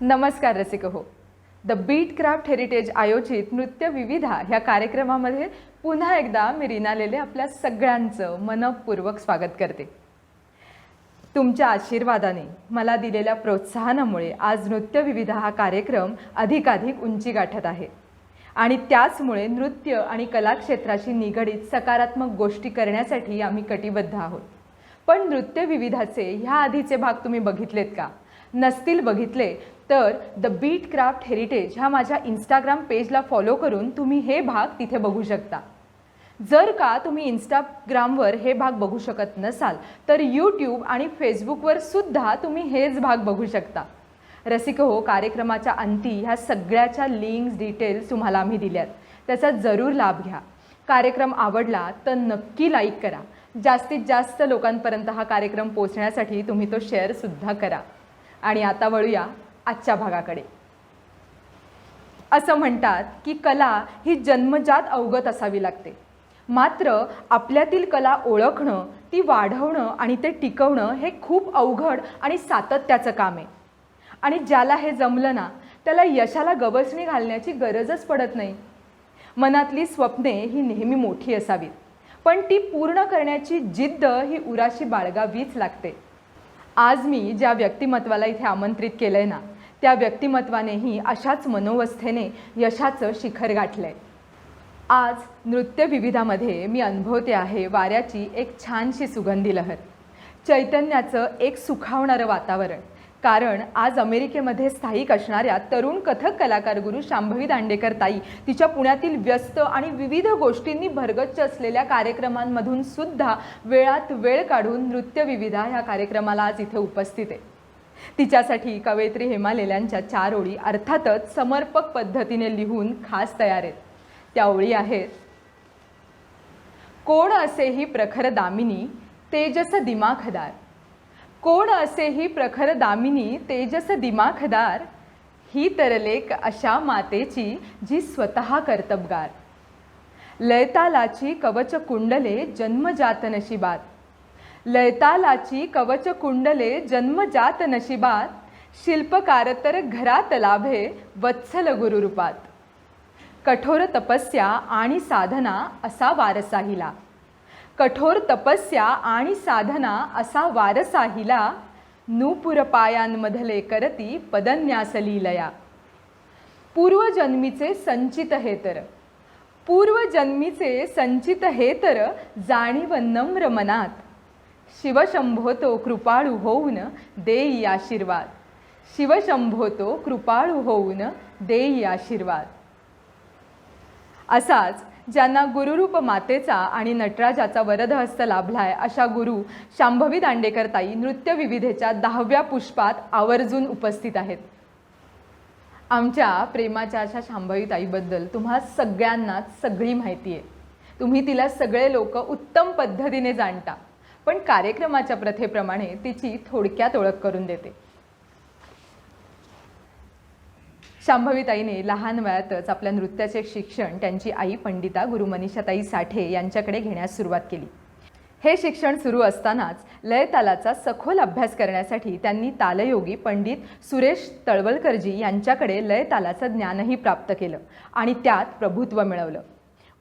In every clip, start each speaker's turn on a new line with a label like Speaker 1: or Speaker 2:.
Speaker 1: नमस्कार रसिक हो. द बीट क्राफ्ट हेरिटेज आयोजित नृत्य विविधा ह्या कार्यक्रमामध्ये पुन्हा एकदा मी रीना लेले आपल्या सगळ्यांचं मनपूर्वक स्वागत करते. तुमच्या आशीर्वादाने मला दिलेल्या प्रोत्साहनामुळे आज नृत्य विविधा हा कार्यक्रम अधिकाधिक उंची गाठत आहे आणि त्याचमुळे नृत्य आणि कला क्षेत्राशी निगडित सकारात्मक गोष्टी करण्यासाठी आम्ही कटिबद्ध आहोत. पण नृत्य विविधाचे ह्या आधीचे भाग तुम्ही बघितलेत का? नसतील बघितले तर द बीट क्राफ्ट हेरिटेज ह्या माझ्या इंस्टाग्राम पेजला फॉलो करून तुम्ही हे भाग तिथे बघू शकता. जर का तुम्ही इंस्टाग्रामवर हे भाग बघू शकत नसाल तर यूट्यूब आणि फेसबुकवर सुद्धा तुम्ही हेच भाग बघू शकता. रसिक हो, कार्यक्रमाच्या अंती ह्या सगळ्याच्या लिंक्स डिटेल्स तुम्हाला आम्ही दिल्यात, त्याचा जरूर लाभ घ्या. कार्यक्रम आवडला तर नक्की लाईक करा. जास्तीत जास्त लोकांपर्यंत हा कार्यक्रम पोहोचण्यासाठी तुम्ही तो शेअरसुद्धा करा. आणि आता वळूया आजच्या भागाकडे. असं म्हणतात की कला ही जन्मजात अवगत असावी लागते, मात्र आपल्यातील कला ओळखणं, ती वाढवणं आणि ते टिकवणं हे खूप अवघड आणि सातत्याचं काम आहे. आणि ज्याला हे जमलं ना त्याला यशाला गवसणी घालण्याची गरजच पडत नाही. मनातली स्वप्ने ही नेहमी मोठी असावीत, पण ती पूर्ण करण्याची जिद्द ही उराशी बाळगावीच लागते. आज मी ज्या व्यक्तिमत्वाला इथे आमंत्रित केलंय ना, त्या व्यक्तिमत्वानेही अशाच मनोवस्थेने यशाचं शिखर गाठलंय. आज नृत्य विविधामध्ये मी अनुभवते आहे वाऱ्याची एक छानशी सुगंधी लहर, चैतन्याचं एक सुखावणारं वातावरण. कारण आज अमेरिकेमध्ये स्थायिक असणाऱ्या तरुण कथक कलाकार गुरु शांभवी दांडेकर ताई तिच्या पुण्यातील व्यस्त आणि विविध गोष्टींनी भरगच्च असलेल्या कार्यक्रमांमधून सुद्धा वेळात वेळ काढून नृत्य विविधा ह्या कार्यक्रमाला आज इथे उपस्थित आहे. तिच्यासाठी कवयित्री हेमा लेल्यांच्या 4 ओळी अर्थातच समर्पक पद्धतीने लिहून खास तयार आहेत. त्या ओळी आहेत: कोण असे ही प्रखर दामिनी तेजस दिमाखदार, कोण असे ही प्रखर दामिनी तेजस दिमाखदार, ही तरलेक अशा मातेची जी स्वतः कर्तबगार, लयतालाची कवच कुंडले जन्मजात नशिबात, लयतालाची कवच कुंडले जन्मजात नशिबात, शिल्पकार तर घरात लाभे वत्सल गुरुरूपात, कठोर तपस्या आणि साधना असा वारसा हिला, कठोर तपस्या आणि साधना असा वारसा हिला, नूपुर पायांमधले करती पदन्यास लीलया, पूर्वजन्मीचे संचित हे तर, पूर्वजन्मीचे संचित हे तर जाणीव नम्र मनात, शिवशंभो तो कृपाळू होऊन देई आशीर्वाद, शिवशंभो कृपाळू होऊन देई आशीर्वाद. असाच ज्यांना गुरुरूप मातेचा आणि नटराजाचा वरदहस्त लाभलाय अशा गुरु शांभवी दांडेकर ताई नृत्य विविधेच्या 10व्या पुष्पात आवर्जून उपस्थित आहेत. आमच्या प्रेमाच्या अशा शांभवी ताईबद्दल तुम्हा सगळ्यांनाच सगळी माहिती आहे. तुम्ही तिला सगळे लोक उत्तम पद्धतीने जाणता, पण कार्यक्रमाच्या प्रथेप्रमाणे तिची थोडक्यात ओळख करून देते. शांभवी ताईने लहान वयातच आपल्या नृत्याचे शिक्षण त्यांची आई पंडिता गुरु मनीषाताई साठे यांच्याकडे घेण्यास सुरुवात केली. हे शिक्षण सुरू असतानाच लयतालाचा सखोल अभ्यास करण्यासाठी त्यांनी तालयोगी पंडित सुरेश तळवलकरजी यांच्याकडे लयतालाचं ज्ञानही प्राप्त केलं आणि त्यात प्रभुत्व मिळवलं.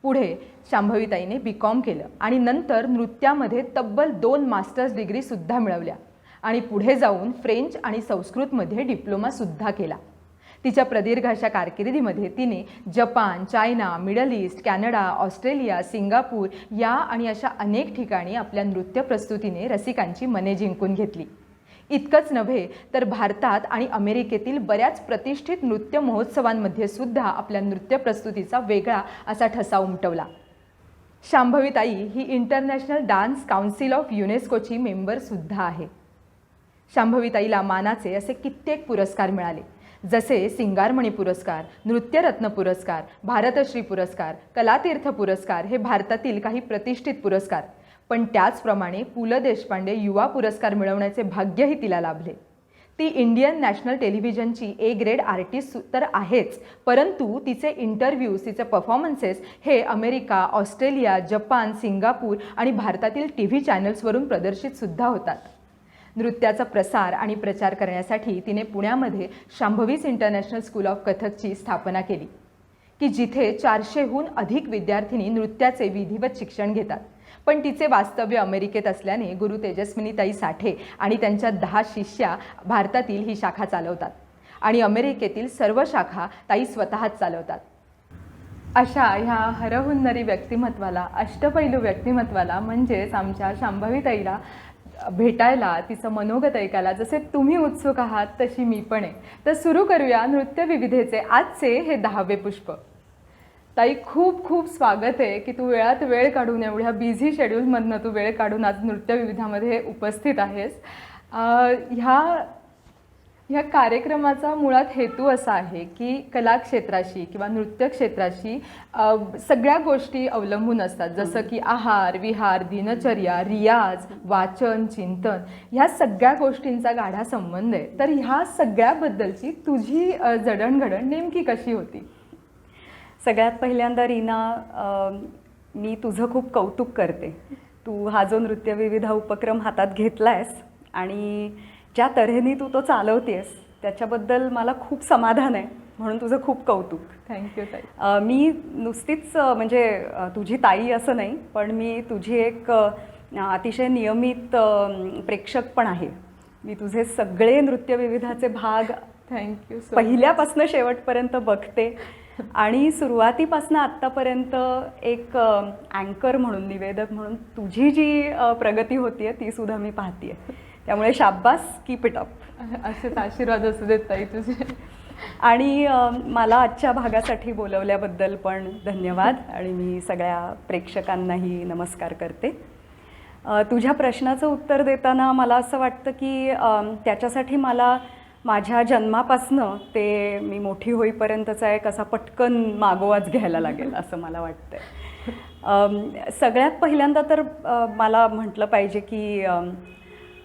Speaker 1: पुढे शांभवीताईने BCom केलं आणि नंतर नृत्यामध्ये तब्बल 2 मास्टर्स डिग्रीसुद्धा मिळवल्या आणि पुढे जाऊन फ्रेंच आणि संस्कृतमध्ये डिप्लोमासुद्धा केला. तिच्या प्रदीर्घ अशा कारकिर्दीमध्ये तिने Japan, China, middle east, Canada, Australia, Singapore या आणि अशा अनेक ठिकाणी आपल्या नृत्य प्रस्तुतीने रसिकांची मने जिंकून घेतली. इतकंच नव्हे तर भारतात आणि अमेरिकेतील बऱ्याच प्रतिष्ठित नृत्य महोत्सवांमध्ये सुद्धा आपल्या नृत्य प्रस्तुतीचा वेगळा असा ठसा उमटवला. शांभवी ताई ही इंटरनॅशनल डान्स काउन्सिल ऑफ युनेस्कोची मेंबरसुद्धा आहे. शांभवी ताईला मानाचे असे कित्येक पुरस्कार मिळाले, जसे सिंगारमणी पुरस्कार, नृत्यरत्न पुरस्कार, भारतश्री पुरस्कार, कलातीर्थ पुरस्कार हे भारतातील काही प्रतिष्ठित पुरस्कार. पण त्याचप्रमाणे पु ल देशपांडे युवा पुरस्कार मिळवण्याचे भाग्यही तिला लाभले. ती इंडियन नॅशनल टेलिव्हिजनची A ग्रेड आर्टिस्ट तर आहेच, परंतु तिचे इंटरव्ह्यूज, तिचे परफॉर्मन्सेस हे अमेरिका, ऑस्ट्रेलिया, जपान, सिंगापूर आणि भारतातील TV चॅनल्सवरून प्रदर्शितसुद्धा होतात. नृत्याचा प्रसार आणि प्रचार करण्यासाठी तिने पुण्यामध्ये शांभवीज इंटरनॅशनल स्कूल ऑफ कथकची स्थापना केली की जिथे 400हून अधिक विद्यार्थिनी नृत्याचे विधिवत शिक्षण घेतात. पण तिचे वास्तव्य अमेरिकेत असल्याने गुरु तेजस्विनीताई साठे आणि त्यांच्या 10 शिष्या भारतातील ही शाखा चालवतात आणि अमेरिकेतील सर्व शाखा ताई स्वतःच चालवतात. अशा ह्या हरहुन्नरी व्यक्तिमत्वाला, अष्टपैलू व्यक्तिमत्वाला म्हणजेच आमच्या शांभवीताईला भेटायला, तिचं मनोगत ऐकायला जसे तुम्ही उत्सुक आहात तशी मी पण आहे. तर सुरू करूया नृत्य विविधेचे आजचे हे 10वे पुष्प. ताई, खूप खूप स्वागत आहे की तू वेळात वेळ काढून, एवढ्या बिझी शेड्यूलमधनं तू वेळ काढून आज नृत्य विविधामध्ये उपस्थित आहेस. ह्या कार्यक्रमाचा मुळात हेतू असा आहे की कलाक्षेत्राशी किंवा नृत्य क्षेत्राशी सगळ्या गोष्टी अवलंबून असतात, जसं की आहार विहार, दिनचर्या, रियाज, वाचन, चिंतन, ह्या सगळ्या गोष्टींचा गाढा संबंध आहे. तर ह्या सगळ्याबद्दलची तुझी जडणघडण नेमकी कशी होती?
Speaker 2: सगळ्यात पहिल्यांदा रीना, मी तुझं खूप कौतुक करते. तू हा जो नृत्य विविध उपक्रम हातात घेतला आहेस आणि ज्या तऱ्हेने तू तो चालवतेस त्याच्याबद्दल मला खूप समाधान आहे, म्हणून तुझं खूप कौतुक.
Speaker 1: थँक्यू ताई.
Speaker 2: मी नुसतीच म्हणजे तुझी ताई असं नाही, पण मी तुझी एक अतिशय नियमित प्रेक्षक पण आहे. मी तुझे सगळे नृत्य विविधाचे भाग
Speaker 1: थँक्यू
Speaker 2: पहिल्यापासून शेवटपर्यंत बघते आणि सुरुवातीपासून आत्तापर्यंत एक अँकर म्हणून, निवेदक म्हणून तुझी जी प्रगती होतीये ती सुद्धा मी पाहतीये. त्यामुळे शाब्बास, कीप इट अप.
Speaker 1: असेच आशीर्वाद असू देत ताई तुझे.
Speaker 2: आणि मला आजच्या भागासाठी बोलवल्याबद्दल पण धन्यवाद आणि मी सगळ्या प्रेक्षकांनाही नमस्कार करते. तुझ्या प्रश्नाचं उत्तर देताना मला असं वाटतं की त्याच्यासाठी मला माझ्या जन्मापासनं ते मी मोठी होईपर्यंतचा एक असा पटकन मागोवाच घ्यायला लागेल असं मला वाटतं. सगळ्यात पहिल्यांदा तर मला म्हटलं पाहिजे की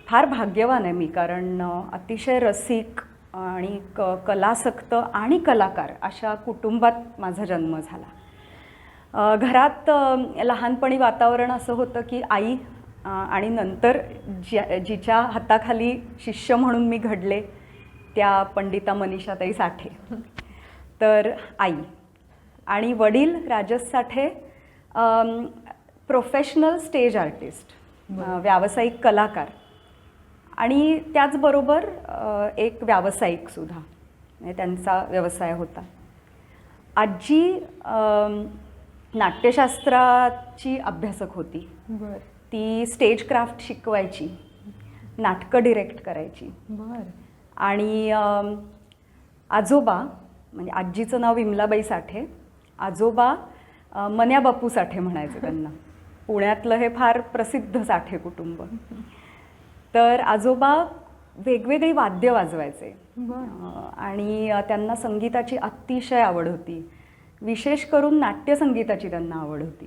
Speaker 2: फार भाग्यवान आहे मी, कारण अतिशय रसिक आणि कलासक्त आणि कलाकार अशा कुटुंबात माझा जन्म झाला. घरात लहानपणी वातावरण असं होतं की आई आणि नंतर जिच्या हाताखाली शिष्य म्हणून मी घडले त्या पंडिता मनीषाताई साठे, तर आई आणि वडील राजस साठे प्रोफेशनल स्टेज आर्टिस्ट, व्यावसायिक कलाकार आणि त्याचबरोबर एक व्यावसायिकसुद्धा, म्हणजे त्यांचा व्यवसाय होता. आजी नाट्यशास्त्राची अभ्यासक होती. ती स्टेज क्राफ्ट शिकवायची, नाटकं डिरेक्ट करायची. आणि आजोबा, म्हणजे आजीचं नाव विमलाबाई साठे, आजोबा मन्या बापू साठे म्हणायचे त्यांना. पुण्यातलं हे फार प्रसिद्ध साठे कुटुंब. तर आजोबा वेगवेगळी वाद्य वाजवायचे आणि त्यांना संगीताची अतिशय आवड होती. विशेष करून नाट्यसंगीताची त्यांना आवड होती.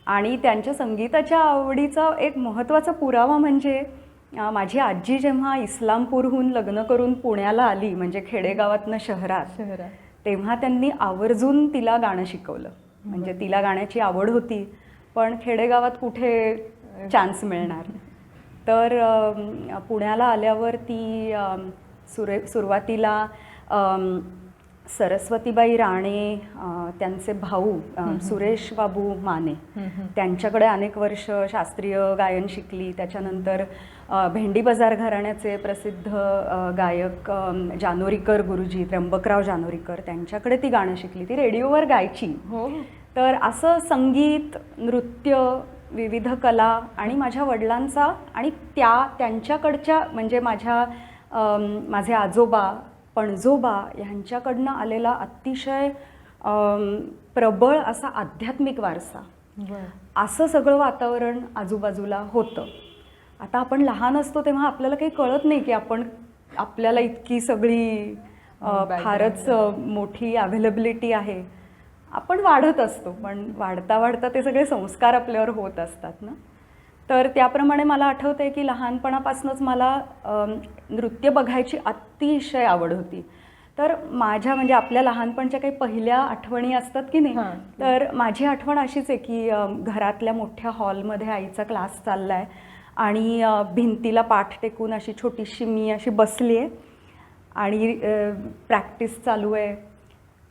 Speaker 2: आणि त्यांच्या संगीताच्या आवडीचा एक महत्त्वाचा पुरावा म्हणजे माझी आजी जेव्हा इस्लामपूरहून लग्न करून पुण्याला आली, म्हणजे खेडेगावातनं शहरात, तेव्हा त्यांनी आवर्जून तिला गाणं शिकवलं. म्हणजे तिला गाण्याची आवड होती, पण खेडेगावात कुठे चान्स मिळणार. तर पुण्याला आल्यावर ती सुरुवातीला सरस्वतीबाई राणे, त्यांचे भाऊ सुरेश बाबू माने, त्यांच्याकडे अनेक वर्ष शास्त्रीय गायन शिकली. त्याच्यानंतर भेंडी बाजार घराण्याचे प्रसिद्ध गायक जानोरीकर गुरुजी, त्र्यंबकराव जानोरीकर, त्यांच्याकडे ती गाणं शिकली. ती रेडिओवर गायची. तर असं संगीत, नृत्य, विविध कला आणि माझ्या वडिलांचा आणि त्यांच्याकडच्या म्हणजे माझे आजोबा, पणजोबा ह्यांच्याकडनं आलेला अतिशय प्रबळ असा आध्यात्मिक वारसा, असं सगळं वातावरण आजूबाजूला होतं. आता आपण लहान असतो तेव्हा आपल्याला काही कळत नाही की आपल्याला इतकी सगळी फारच मोठी अवेलेबिलिटी आहे. आपण वाढत असतो, पण वाढता वाढता ते सगळे संस्कार आपल्यावर होत असतात ना. तर त्याप्रमाणे मला आठवतं आहे की लहानपणापासूनच मला नृत्य बघायची अतिशय आवड होती. तर माझ्या म्हणजे आपल्या लहानपणच्या काही पहिल्या आठवणी असतात की नाही, तर माझी आठवण अशीच आहे की घरातल्या मोठ्या हॉलमध्ये आईचा क्लास चालला आहे आणि भिंतीला पाठ टेकून अशी छोटीशी मी अशी बसली आहे आणि प्रॅक्टिस चालू आहे.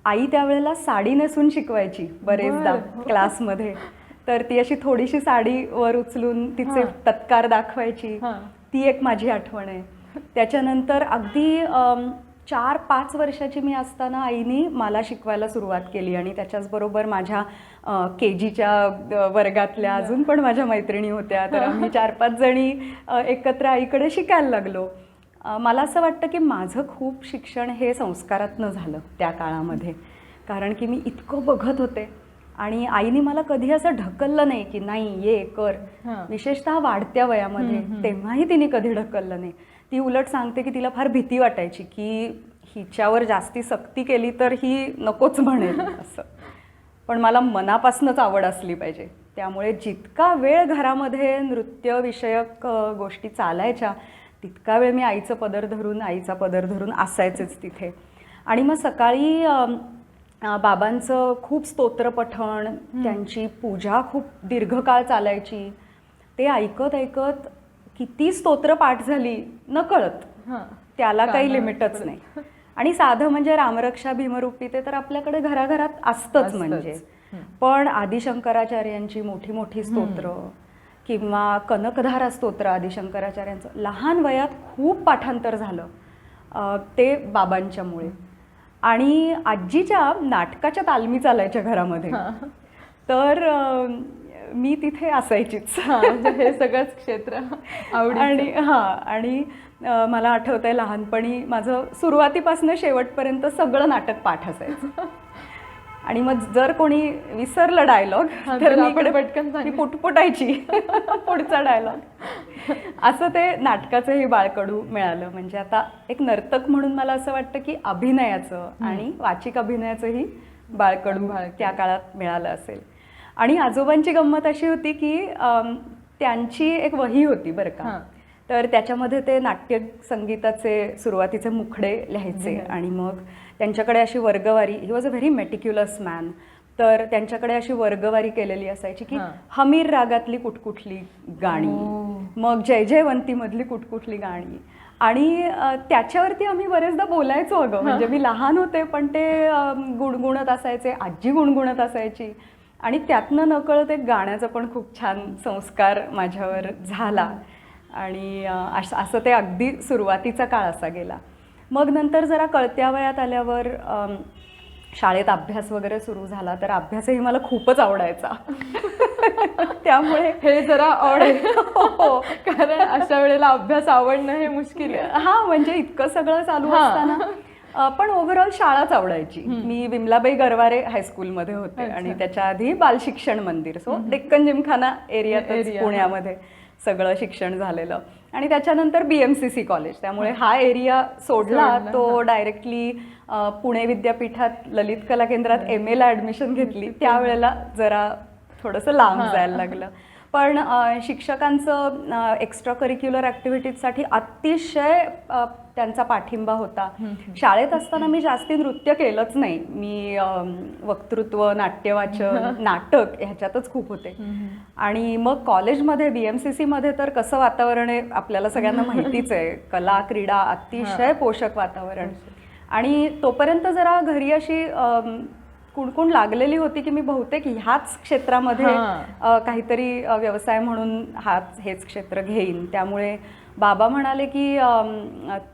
Speaker 2: आई त्यावेळेला साडी नेसून शिकवायची बरेचदा क्लासमध्ये. तर ती अशी थोडीशी साडी वर उचलून तिचे तत्कार दाखवायची. ती एक माझी आठवण आहे. त्याच्यानंतर अगदी 4-5 वर्षाची मी असताना आईनी मला शिकवायला सुरुवात केली आणि त्याच्याचबरोबर माझ्या KGच्या वर्गातल्या अजून पण माझ्या मैत्रिणी होत्या. तर आम्ही 4-5 जणी एकत्र आईकडे शिकायला लागलो. मला असं वाटतं की माझं खूप शिक्षण हे संस्कारातनं झालं त्या काळामध्ये, कारण की मी इतकं बघत होते आणि आईने मला कधी असं ढकललं नाही की नाही ये कर. विशेषतः वाढत्या वयामध्ये तेव्हाही तिने कधी ढकललं नाही. ती उलट सांगते की तिला फार भीती वाटायची की हिच्यावर जास्ती सक्ती केली तर ही नकोच म्हणेल असं. पण मला मनापासूनच आवड असली पाहिजे. त्यामुळे जितका वेळ घरामध्ये नृत्यविषयक गोष्टी चालायच्या तितका वेळ मी आईचा पदर धरून असायचेच तिथे. आणि मग सकाळी बाबांचं खूप स्तोत्रपठण, त्यांची पूजा खूप दीर्घकाळ चालायची. ते ऐकत ऐकत किती स्तोत्र पाठ झाली नकळत, त्याला काही लिमिटच नाही. आणि साधं म्हणजे रामरक्षा भीमरूपी ते तर आपल्याकडे घराघरात असतंच. म्हणजे पण आदिशंकराचार्यांची मोठी मोठी स्तोत्र किंवा कनकधारा स्तोत्र आदिशंकराचार्यांचं लहान वयात खूप पाठांतर झालं ते बाबांच्यामुळे. आणि आजीच्या नाटकाच्या तालमी चालायच्या घरामध्ये, तर मी तिथे असायचीच.
Speaker 1: हे सगळंच क्षेत्र
Speaker 2: आणि आणि मला आठवतंय लहानपणी माझं सुरुवातीपासून शेवटपर्यंत सगळं नाटक पाठ असायचं. आणि मग जर कोणी विसरलं डायलॉग तर मी इकडे पटकन पुटपुटायची पुढचा डायलॉग. असं ते नाटकाचंही बाळकडू मिळालं. म्हणजे आता एक नर्तक म्हणून मला असं वाटतं की अभिनयाचं आणि वाचिक अभिनयाचंही बाळकडू त्या काळात मिळालं असेल. आणि आजोबांची गंमत अशी होती की त्यांची एक वही होती बरं का. तर त्याच्यामध्ये ते नाट्य संगीताचे सुरुवातीचे मुखडे लिहायचे. आणि मग त्यांच्याकडे अशी वर्गवारी, he was a very meticulous man. तर त्यांच्याकडे अशी वर्गवारी केलेली असायची की हमीर रागातली कुठकुठली गाणी, मग जय जयवंतीमधली कुठकुठली गाणी. आणि त्याच्यावरती आम्ही बरेचदा बोलायचो अगं. म्हणजे मी लहान होते पण ते गुणगुणत असायचे, आजी गुणगुणत असायची. आणि त्यातनं नकळत एक गाण्याचा पण खूप छान संस्कार माझ्यावर झाला. आणि असं ते अगदी सुरुवातीचा काळ असा गेला. मग नंतर जरा कळत्या वयात आल्यावर शाळेत अभ्यास वगैरे सुरू झाला. तर अभ्यासही मला खूपच आवडायचा. त्यामुळे
Speaker 1: हे जरा हो, कारण अशा वेळेला अभ्यास आवडणं हे मुश्किल आहे.
Speaker 2: म्हणजे इतकं सगळं चालू असताना पण ओव्हरऑल शाळाच आवडायची. मी विमलाबाई गरवारे हायस्कूलमध्ये होते आणि त्याच्या आधी बालशिक्षण मंदिर, सो डेक्कन जिमखाना एरियातच पुण्यामध्ये सगळं शिक्षण झालेलं. आणि त्याच्यानंतर BMCC कॉलेज. त्यामुळे हा एरिया सोडला तो डायरेक्टली पुणे विद्यापीठात ललित कला केंद्रात MA ला ॲडमिशन घेतली. त्यावेळेला जरा थोडंसं लांब जायला लागलं. पण शिक्षकांचं एक्स्ट्रा करिक्युलर ॲक्टिव्हिटीजसाठी अतिशय त्यांचा पाठिंबा होता. शाळेत असताना मी जास्ती नृत्य केलंच नाही. मी वक्तृत्व, नाट्यवाचन, नाटक ह्याच्यातच खूप होते. आणि मग कॉलेजमध्ये BMCC मध्ये तर कसं वातावरण आहे आपल्याला सगळ्यांना माहितीच आहे. कला क्रीडा अतिशय पोषक वातावरण. आणि तोपर्यंत जरा घरी अशी कुणकुण लागलेली होती की मी बहुतेक ह्याच क्षेत्रामध्ये काहीतरी व्यवसाय म्हणून हेच क्षेत्र घेईन. त्यामुळे बाबा म्हणाले की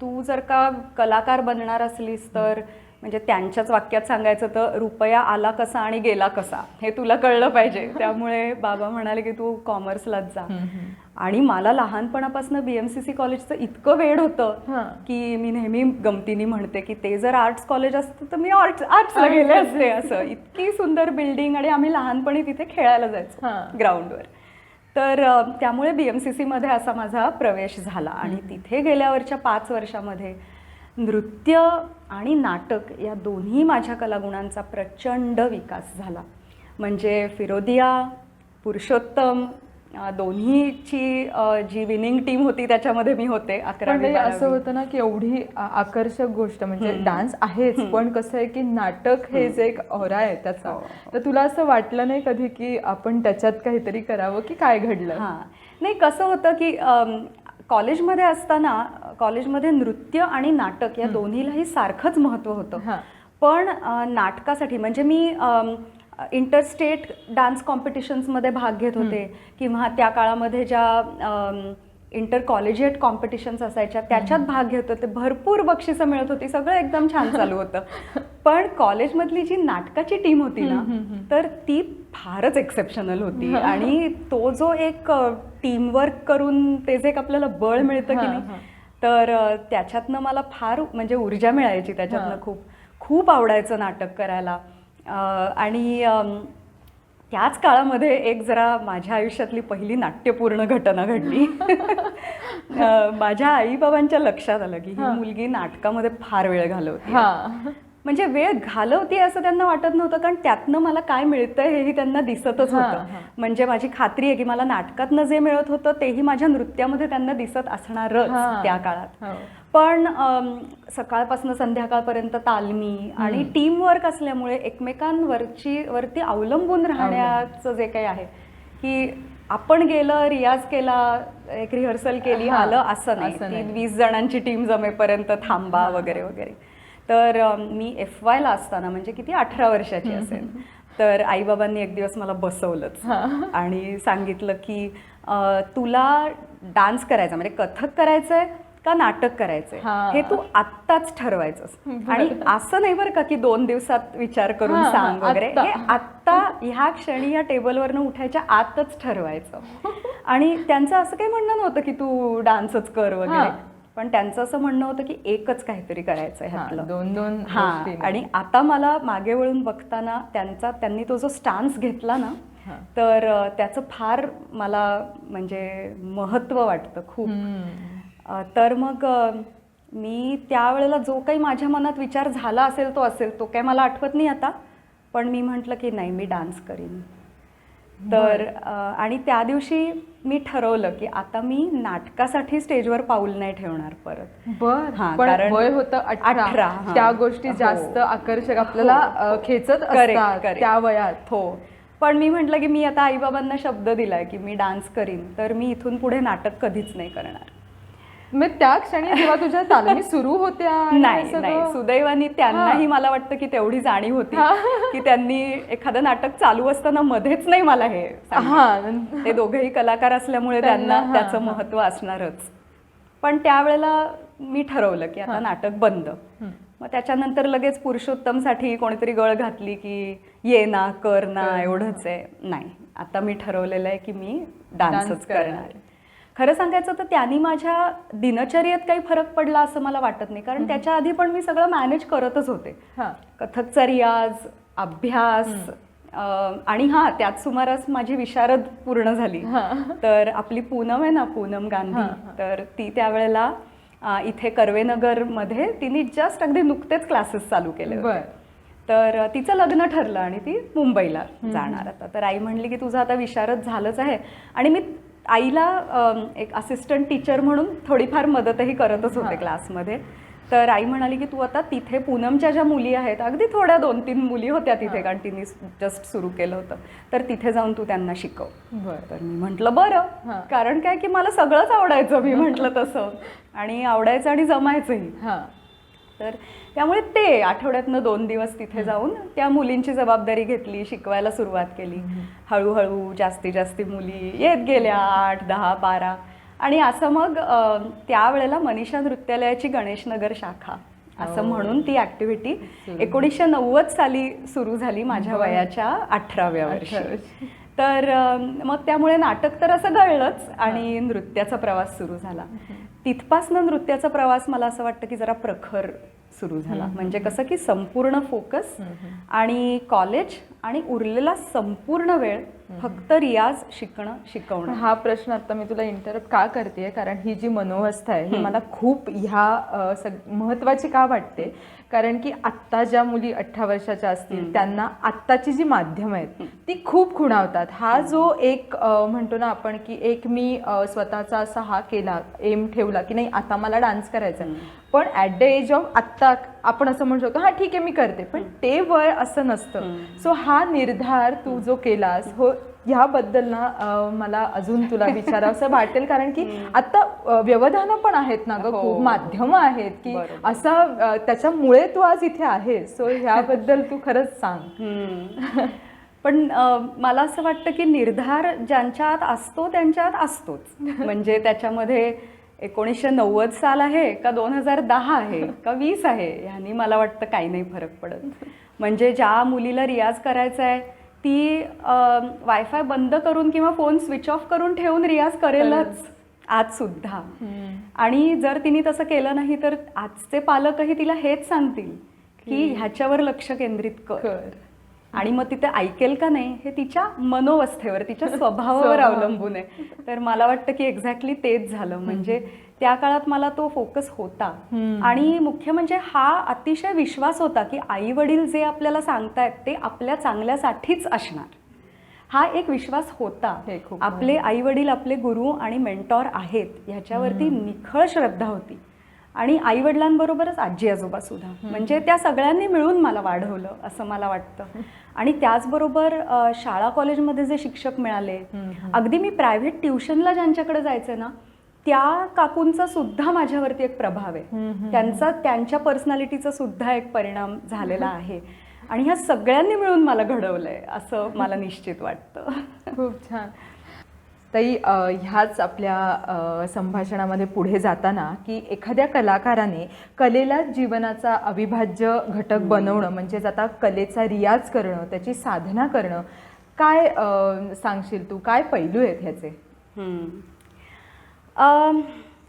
Speaker 2: तू जर का कलाकार बनणार असलीस तर, म्हणजे त्यांच्याच वाक्यात सांगायचं तर, रुपया आला कसा आणि गेला कसा हे तुला कळलं पाहिजे. त्यामुळे बाबा म्हणाले की तू कॉमर्सलाच जा. आणि मला लहानपणापासून BMCC कॉलेजचं इतकं वेड होतं की मी नेहमी गमतीने म्हणते की ते जर आर्ट्स कॉलेज असतं तर मी आर्ट्सला गेले असते. असं इतकी सुंदर बिल्डिंग. आणि आम्ही लहानपणी तिथे खेळायला जायचो ग्राउंडवर. तर त्यामुळे BMCC मध्ये असा माझा प्रवेश झाला. आणि तिथे गेल्यावरच्या 5 वर्षामध्ये नृत्य आणि नाटक या दोन्ही माझ्या कलागुणांचा प्रचंड विकास झाला. म्हणजे फिरोदिया, पुरुषोत्तम, दोन्हीची जी विनिंग टीम होती त्याच्यामध्ये मी होते.
Speaker 1: पण हे असं होतं ना की एवढी आकर्षक गोष्ट म्हणजे डान्स आहेच, पण कसं आहे की नाटक हे जे एक ऑरा आहे त्याचा, तर तुला असं वाटलं नाही कधी की आपण त्याच्यात काहीतरी करावं, की काय घडलं?
Speaker 2: नाही, कसं होतं की कॉलेजमध्ये असताना कॉलेजमध्ये नृत्य आणि नाटक या दोन्हीलाही सारखंच महत्त्व होतं. पण नाटकासाठी म्हणजे मी इंटरस्टेट डान्स कॉम्पिटिशन्समध्ये भाग घेत होते, किंवा त्या काळामध्ये ज्या इंटर कॉलेजिएट कॉम्पिटिशन्स असायच्या त्याच्यात भाग घेत होते. भरपूर बक्षिसं मिळत होती, सगळं एकदम छान चालू होतं. पण कॉलेजमधली जी नाटकाची टीम होती ना, तर ती फारच एक्सेप्शनल होती. आणि तो जो एक टीमवर्क करून ते जे एक आपल्याला बळ मिळतं की नाही, तर त्याच्यातनं मला फार म्हणजे ऊर्जा मिळायची. त्याच्यातनं खूप खूप आवडायचं नाटक करायला. आणि त्याच काळामध्ये एक जरा माझ्या आयुष्यातली पहिली नाट्यपूर्ण घटना घडली. माझ्या आईबाबांच्या लक्षात आलं की ही मुलगी नाटकामध्ये फार वेळ घालवते. म्हणजे वेळ घालवते असं त्यांना वाटत नव्हतं, कारण त्यातनं मला काय मिळतंय हेही त्यांना दिसतच होतं. म्हणजे माझी खात्री आहे की मला नाटकातनं जे मिळत होतं तेही माझ्या नृत्यामध्ये त्यांना दिसत असणारच त्या काळात. पण सकाळपासून संध्याकाळपर्यंत तालमी आणि टीमवर्क असल्यामुळे एकमेकांवरती अवलंबून राहण्याचं जे काही आहे की आपण गेलं, रियाज केला, एक रिहर्सल केली, आलं असं नाही. 20 जणांची टीम जमेपर्यंत थांबा वगैरे वगैरे. तर मी FYला असताना म्हणजे किती 18 वर्षाची असेल, तर आईबाबांनी एक दिवस मला बसवलंच आणि सांगितलं की तुला डान्स करायचा म्हणजे कथक करायचंय का नाटक करायचंय हे तू आत्ताच ठरवायचंस. आणि असं नाही बरं का की 2 दिवसात विचार करून सांग वगैरे, हे आत्ता ह्या क्षणी या टेबलवरनं उठायच्या आतच ठरवायचं. आणि त्यांचं असं काही म्हणणं नव्हतं की तू डान्सच कर वगैरे, पण त्यांचं असं म्हणणं होतं की एकच काहीतरी करायचं ह्यातलं.
Speaker 1: दोन.
Speaker 2: आणि आता मला मागे वळून बघताना त्यांनी तो जो स्टान्स घेतला ना, तर त्याचं फार मला म्हणजे महत्त्व वाटतं खूप. तर मग मी त्यावेळेला जो काही माझ्या मनात विचार झाला असेल तो काही मला आठवत नाही आता, पण मी म्हटलं की नाही, मी डान्स करीन. तर आणि त्या दिवशी मी ठरवलं की आता मी नाटकासाठी स्टेजवर पाऊल नाही ठेवणार परत.
Speaker 1: कारण वय होतं 18, त्या गोष्टी जास्त आकर्षक आपल्याला खेचत असतात त्या वयात.
Speaker 2: पण मी म्हटलं की मी आता आईबाबांना शब्द दिलाय की मी डान्स करीन, तर मी इथून पुढे नाटक कधीच नाही करणार.
Speaker 1: मग त्या क्षणी जेव्हा तुझ्या तालमी सुरू होत्या,
Speaker 2: नाही, सुदैवाने त्यांनाही मला वाटतं की तेवढी जाणीव होती की त्यांनी एखादं नाटक चालू असताना मध्येच नाही मला हे. ते दोघेही कलाकार असल्यामुळे त्यांना त्याचं महत्त्व असणारच. पण त्यावेळेला मी ठरवलं की आता नाटक बंद. मग त्याच्यानंतर लगेच पुरुषोत्तमसाठी कोणीतरी गळ घातली की ये ना, कर ना, एवढंच आहे. नाही, आता मी ठरवलेलं आहे की मी डान्सच करणार. खरं सांगायचं तर त्यांनी माझ्या दिनचर्येत काही फरक पडला असं मला वाटत नाही, कारण त्याच्या आधी पण मी सगळं मॅनेज करतच होते. कथकचा रियाज, अभ्यास, आणि त्यात सुमारास माझी विशारद पूर्ण झाली. तर आपली पूनम आहे ना, पूनम गांधी, तर ती त्यावेळेला इथे कर्वेनगरमध्ये तिने जस्ट अगदी नुकतेच क्लासेस चालू केले होते. तर तिचं लग्न ठरलं आणि ती मुंबईला जाणार आता. तर आई म्हणली की तुझं आता विशारद झालंच आहे. आणि मी आईला एक असिस्टंट टीचर म्हणून थोडीफार मदतही करतच होते क्लासमध्ये. तर आई म्हणाली की तू आता तिथे पूनमच्या ज्या मुली आहेत, अगदी थोड्या 2-3 मुली होत्या तिथे, कारण तिने जस्ट सुरू केलं होतं, तर तिथे जाऊन तू त्यांना शिकव. तर मी म्हटलं बरं, कारण काय की मला सगळंच आवडायचं, मी म्हटलं तसं, आणि आवडायचं आणि जमायचंही. तर त्यामुळे ते आठवड्यातनं 2 दिवस तिथे जाऊन त्या मुलींची जबाबदारी घेतली, शिकवायला सुरुवात केली. हळूहळू जास्ती मुली येत गेल्या, 8, 10, 12. आणि असं मग त्यावेळेला मनीषा नृत्यालयाची गणेशनगर शाखा असं म्हणून ती ॲक्टिव्हिटी 1990 साली सुरू झाली, माझ्या वयाच्या 18व्या वर्षी. तर मग त्यामुळे नाटक तर असं गळलंच आणि नृत्याचा प्रवास सुरू झाला. तिथपासनं नृत्याचा प्रवास मला असं वाटतं की जरा प्रखर सुरू झाला. म्हणजे कसं की संपूर्ण फोकस आणि कॉलेज आणि उरलेला संपूर्ण वेळ फक्त रियाज शिकवणं.
Speaker 1: हा प्रश्न आता मी तुला इंटरप्ट का करते, कारण ही जी मनोवस्था आहे ही मला खूप ह्या महत्त्वाची का वाटते, कारण की आत्ता ज्या मुली 18 वर्षाच्या असतील त्यांना आत्ताची जी माध्यमं आहेत ती खूप खुणावतात. हा जो एक म्हणतो ना आपण की एक मी स्वतःचा असा हा केला, एम ठेवला की नाही आता मला डान्स करायचा, पण ॲट द एज ऑफ आत्ता आपण असं म्हणू शकतो हा ठीक आहे मी करते, पण ते वय असं नसतं. सो हा निर्धार तू जो केलास हो ह्याबद्दल ना मला अजून तुला विचारावं असं वाटेल, कारण की आता व्यवधानं पण आहेत ना ग, खूप माध्यमं आहेत की असं त्याच्यामुळे तू आज इथे आहेस. सो ह्याबद्दल तू खरंच सांग.
Speaker 2: पण मला असं वाटतं की निर्धार ज्यांच्या आत असतो त्यांच्या आत असतोच. म्हणजे त्याच्यामध्ये 1990 साल आहे का 2010 आहे का 20 आहे ह्यानी मला वाटतं काही नाही फरक पडत. म्हणजे ज्या मुलीला रियाज करायचा आहे ती वायफाय बंद करून किंवा फोन स्विच ऑफ करून ठेवून रियाज करेलच आज सुद्धा. आणि जर तिने तसं केलं नाही तर आजचे पालकही तिला हेच सांगतील की ह्याच्यावर लक्ष केंद्रित कर. आणि मग तिथे ऐकेल का नाही हे तिच्या मनोवस्थेवर, तिच्या स्वभावावर अवलंबून आहे. तर मला वाटतं की एक्झॅक्टली तेच झालं. म्हणजे त्या काळात मला तो फोकस होता. आणि मुख्य म्हणजे हा अतिशय विश्वास होता की आई वडील जे आपल्याला सांगतायत ते आपल्या चांगल्यासाठीच असणार. हा एक विश्वास होता. आपले आई वडील आपले गुरु आणि मेंटॉर आहेत ह्याच्यावरती निखळ श्रद्धा होती. आणि आई वडिलांबरोबरच आजी आजोबा सुद्धा, म्हणजे त्या सगळ्यांनी मिळून मला वाढवलं असं मला वाटतं. आणि त्याचबरोबर शाळा कॉलेजमध्ये जे शिक्षक मिळाले, अगदी मी प्रायव्हेट ट्युशनला ज्यांच्याकडे जायचे ना त्या काकूंचा सुद्धा माझ्यावरती एक प्रभाव आहे. त्यांच्या पर्सनॅलिटीचा सुद्धा एक परिणाम झालेला आहे. आणि ह्या सगळ्यांनी मिळून मला घडवलंय असं मला निश्चित वाटतं.
Speaker 1: खूप छान ताई. ह्याच आपल्या संभाषणामध्ये पुढे जाताना की एखाद्या कलाकाराने कलेला जीवनाचा अविभाज्य घटक बनवणं, म्हणजेच आता कलेचा रियाज करणं, त्याची साधना करणं, काय सांगशील तू, काय पैलू आहेत ह्याचे?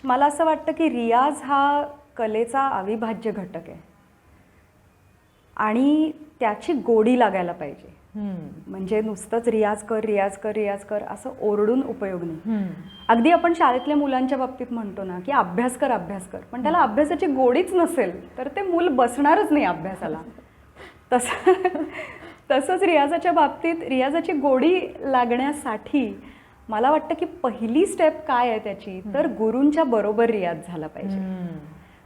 Speaker 2: मला असं वाटतं की रियाज हा कलेचा अविभाज्य घटक आहे आणि त्याची गोडी लागायला पाहिजे. म्हणजे नुसतंच रियाज कर रियाज कर रियाज कर असं ओरडून उपयोग नाही. अगदी आपण शाळेतल्या मुलांच्या बाबतीत म्हणतो ना की अभ्यास कर अभ्यास कर, पण त्याला अभ्यासाची गोडीच नसेल तर ते मूल बसणारच नाही अभ्यासाला. तसंच रियाजाच्या बाबतीत रियाजाची गोडी लागण्यासाठी मला वाटतं की पहिली स्टेप काय आहे त्याची, तर गुरूंच्या बरोबर रियाज झाला पाहिजे.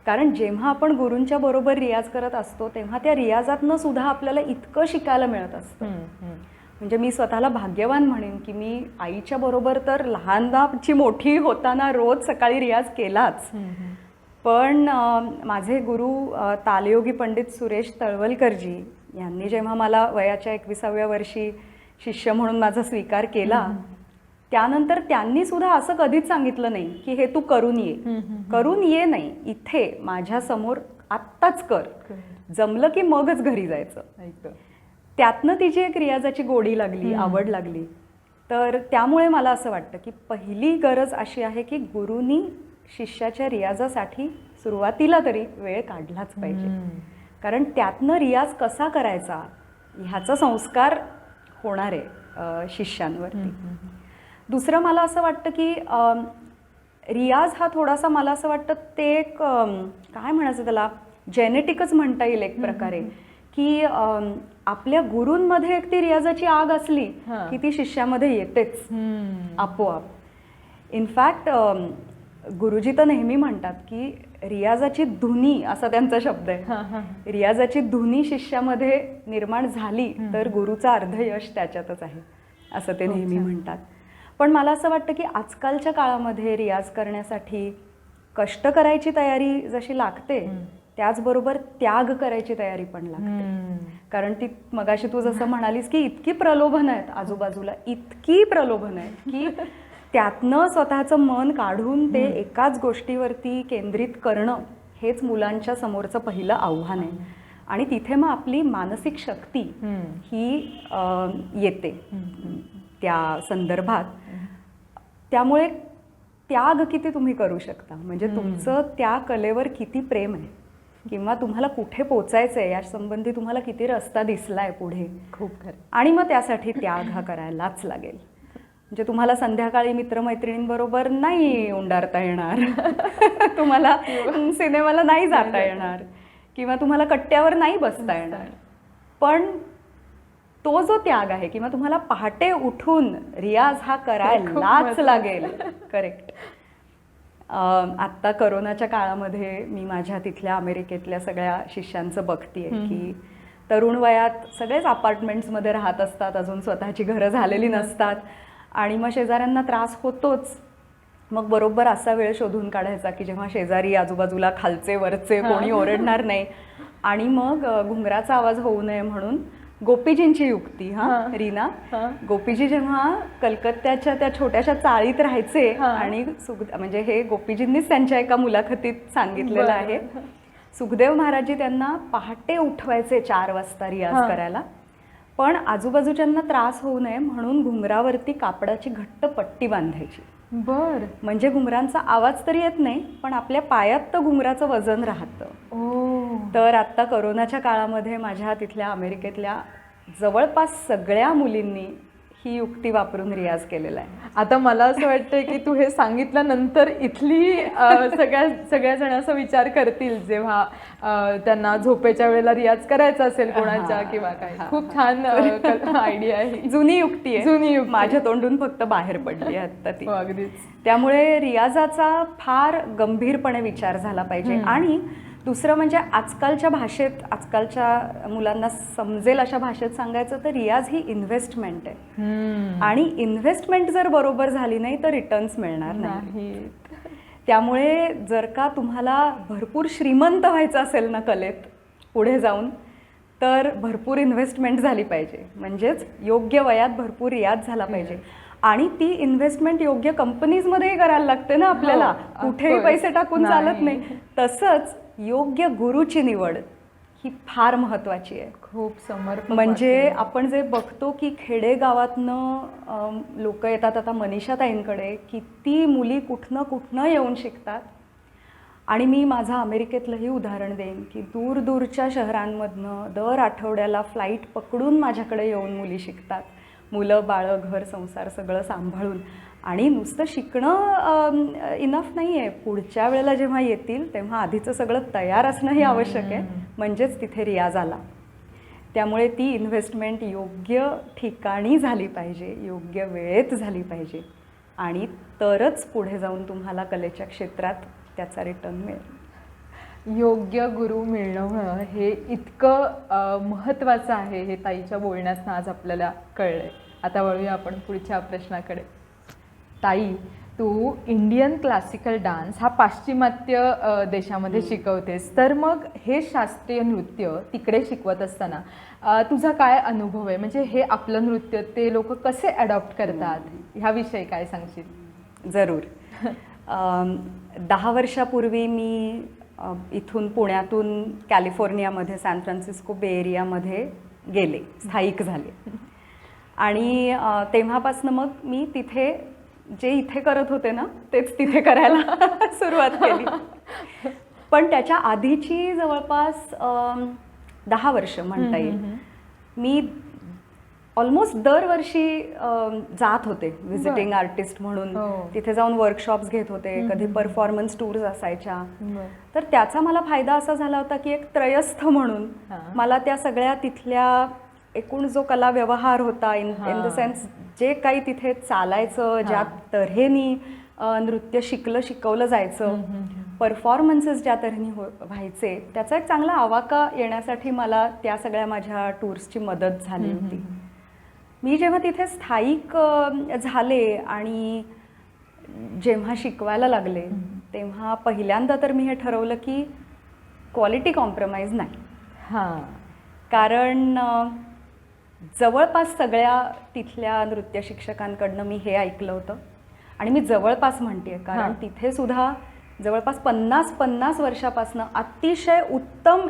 Speaker 2: कारण जेव्हा आपण गुरूंच्या बरोबर रियाज करत असतो तेव्हा त्या रियाजातनं सुद्धा आपल्याला इतकं शिकायला मिळत असतं. म्हणजे मी स्वतःला भाग्यवान म्हणेन की मी आईच्या बरोबर तर लहानची मोठी होताना रोज सकाळी रियाज केलाच. पण माझे गुरु तालयोगी पंडित सुरेश तळवलकरजी यांनी जेव्हा मला वयाच्या 21व्या वर्षी शिष्य म्हणून माझा स्वीकार केला, त्यानंतर त्यांनी सुद्धा असं कधीच सांगितलं नाही की हे तू करून ये नाही, इथे माझ्या समोर आत्ताच कर, जमलं की मगच घरी जायचं. त्यातनं तिची एक रियाजाची गोडी लागली, आवड लागली. तर त्यामुळे मला असं वाटतं की पहिली गरज अशी आहे की गुरूंनी शिष्याच्या रियाजासाठी सुरुवातीला तरी वेळ काढलाच पाहिजे. कारण त्यातनं रियाज कसा करायचा ह्याचा संस्कार होणार आहे शिष्यांवरती. दुसरं मला असं वाटतं की रियाज हा थोडासा मला असं वाटतं ते एक काय म्हणायचं त्याला जेनेटिकच म्हणता येईल एक प्रकारे, की आपल्या गुरूंमध्ये एक ती रियाजाची आग असली की ती शिष्यामध्ये येतेच आपोआप. इनफॅक्ट गुरुजी तर नेहमी म्हणतात की रियाजाची धुनी असा त्यांचा शब्द आहे, रियाजाची धुनी शिष्यामध्ये निर्माण झाली तर गुरुचा अर्ध यश त्याच्यातच आहे असं ते नेहमी म्हणतात. पण मला असं वाटतं की आजकालच्या काळामध्ये रियाज करण्यासाठी कष्ट करायची तयारी जशी लागते त्याचबरोबर त्याग करायची तयारी पण लागते. कारण ती मगाशी तू जसं म्हणालीस की इतकी प्रलोभन आहेत आजूबाजूला, इतकी प्रलोभन आहेत की त्यातनं स्वतःचं मन काढून ते एकाच गोष्टीवरती केंद्रित करणं हेच मुलांच्या समोरचं पहिलं आव्हान आहे. आणि तिथे मग आपली मानसिक शक्ती ही येते त्या संदर्भात. त्यामुळे त्याग किती तुम्ही करू शकता, म्हणजे तुमचं त्या कलेवर किती प्रेम आहे किंवा तुम्हाला कुठे पोचायचं आहे या संबंधी तुम्हाला किती रस्ता दिसलाय पुढे,
Speaker 1: खूप खरं.
Speaker 2: आणि मग त्यासाठी त्याग हा करायलाच लागेल. म्हणजे तुम्हाला संध्याकाळी मित्रमैत्रिणींबरोबर नाही उंडारता येणार तुम्हाला सिनेमाला नाही जाता येणार किंवा तुम्हाला कट्ट्यावर नाही बसता येणार, पण तो जो त्याग आहे किंवा तुम्हाला पहाटे उठून रियाज हा करायलाच लागेल. करेक्ट. आत्ता करोनाच्या काळामध्ये मी माझ्या तिथल्या अमेरिकेतल्या सगळ्या शिष्यांचं बघतीये की तरुण वयात सगळेच अपार्टमेंट्समध्ये राहत असतात, अजून स्वतःची घरं झालेली नसतात, आणि मग शेजाऱ्यांना त्रास होतोच. मग बरोबर असा वेळ शोधून काढायचा की जेव्हा शेजारी आजूबाजूला खालचे वरचे कोणी ओरडणार नाही, आणि मग घुंगराचा आवाज होऊ नये म्हणून गोपीजींची युक्ती. रीना, गोपीजी जेव्हा कलकत्त्याच्या त्या छोट्याशा चाळीत राहायचे, आणि म्हणजे हे गोपीजींनीच त्यांच्या एका मुलाखतीत सांगितलेलं आहे, सुखदेव महाराजजी त्यांना पहाटे उठवायचे 4 वाजता रियाज करायला, पण आजूबाजूच्यांना त्रास होऊ नये म्हणून घुंगरावरती कापडाची घट्ट पट्टी बांधायची.
Speaker 1: बर.
Speaker 2: म्हणजे घुंगरांचा आवाज तरी येत नाही, पण आपल्या पायात तर घुंगराचं वजन राहतं. तर आत्ता करोनाच्या काळामध्ये माझ्या तिथल्या अमेरिकेतल्या जवळपास सगळ्या मुलींनी ही युक्ती वापरून रियाज केलेला आहे.
Speaker 1: आता मला असं वाटतंय की तू हे सांगितल्यानंतर इथली सगळ्या जण असं विचार करतील जेव्हा त्यांना झोपेच्या वेळेला रियाज करायचा असेल कोणाच्या किंवा काय. खूप छान आयडिया आहे.
Speaker 2: जुनी युक्ती आहे,
Speaker 1: जुनी युक्ती.
Speaker 2: माझ्या तोंडून फक्त बाहेर पडली आहे आता ती.
Speaker 1: अगदीच.
Speaker 2: त्यामुळे रियाजाचा फार गंभीरपणे विचार झाला पाहिजे. आणि दुसरं म्हणजे आजकालच्या भाषेत, आजकालच्या मुलांना समजेल अशा भाषेत सांगायचं तर रियाज ही इन्व्हेस्टमेंट आहे, आणि इन्व्हेस्टमेंट जर बरोबर झाली नाही तर रिटर्न्स मिळणार नाही. त्यामुळे जर का तुम्हाला भरपूर श्रीमंत व्हायचं असेल ना कलेत पुढे जाऊन, तर भरपूर इन्व्हेस्टमेंट झाली पाहिजे. म्हणजेच योग्य वयात भरपूर रियाज झाला पाहिजे, आणि ती इन्व्हेस्टमेंट योग्य कंपनीजमध्येही करायला लागते ना आपल्याला, कुठेही पैसे टाकून चालत नाही. तसंच योग्य गुरुची निवड ही फार महत्त्वाची आहे.
Speaker 1: खूप समर्पक.
Speaker 2: म्हणजे आपण जे बघतो की खेडेगावातनं लोक येतात आता मनीषाताईंकडे, किती मुली कुठनं येऊन शिकतात. आणि मी माझं अमेरिकेतलंही उदाहरण देईन की दूरदूरच्या शहरांमधनं दर आठवड्याला फ्लाईट पकडून माझ्याकडे येऊन मुली शिकतात, मुलं बाळं घर संसार सगळं सांभाळून. आणि नुसतं शिकणं इनफ नाही आहे, पुढच्या वेळेला जेव्हा येतील तेव्हा आधीचं सगळं तयार असणंही आवश्यक आहे, म्हणजेच तिथे रियाज आला. त्यामुळे ती इन्व्हेस्टमेंट योग्य ठिकाणी झाली पाहिजे, योग्य वेळेत झाली पाहिजे, आणि तरच पुढे जाऊन तुम्हाला कलेच्या क्षेत्रात त्याचा रिटर्न मिळेल.
Speaker 1: योग्य गुरु मिळणं हे इतकं महत्त्वाचं आहे, हे ताईच्या बोलण्यातनं आज आपल्याला कळलंय. आता वळूया आपण पुढच्या प्रश्नाकडे. ताई, तू इंडियन क्लासिकल डान्स हा पाश्चिमात्य देशामध्ये शिकवतेस, तर मग हे शास्त्रीय नृत्य तिकडे शिकवत असताना तुझा काय अनुभव आहे? म्हणजे हे आपलं नृत्य ते लोक कसे अडॉप्ट करतात, ह्याविषयी काय सांगशील?
Speaker 2: जरूर. 10 वर्षापूर्वी मी इथून पुण्यातून कॅलिफोर्नियामध्ये सॅन फ्रान्सिस्को बे एरियामध्ये गेले, स्थायिक झाले, आणि तेव्हापासनं मग मी तिथे जे इथे करत होते ना तेच तिथे करायला सुरुवात केली. पण त्याच्या आधीची जवळपास 10 वर्ष म्हणता येईल मी ऑलमोस्ट दरवर्षी जात होते व्हिजिटिंग आर्टिस्ट म्हणून. तिथे जाऊन वर्कशॉप्स घेत होते, कधी परफॉर्मन्स टूर्स असायच्या. तर त्याचा मला फायदा असा झाला होता की एक त्रयस्थ म्हणून मला त्या सगळ्या तिथल्या एकूण जो कला व्यवहार होता, इन द सेन्स जे काही तिथे चालायचं, ज्या तऱ्हेनी नृत्य शिकवलं जायचं, परफॉर्मन्सेस ज्या तऱ्हेने व्हायचे, त्याचा एक चांगला आवाका येण्यासाठी मला त्या सगळ्या माझ्या टूर्सची मदत झाली होती. मी जेव्हा तिथे स्थायिक झाले आणि जेव्हा शिकवायला लागले तेव्हा पहिल्यांदा तर मी हे ठरवलं की क्वालिटी कॉम्प्रोमाइज नाही. कारण जवळपास सगळ्या तिथल्या नृत्य शिक्षकांकडनं मी हे ऐकलं होतं, आणि मी जवळपास म्हणते कारण तिथे सुद्धा जवळपास 50 वर्षापासून अतिशय उत्तम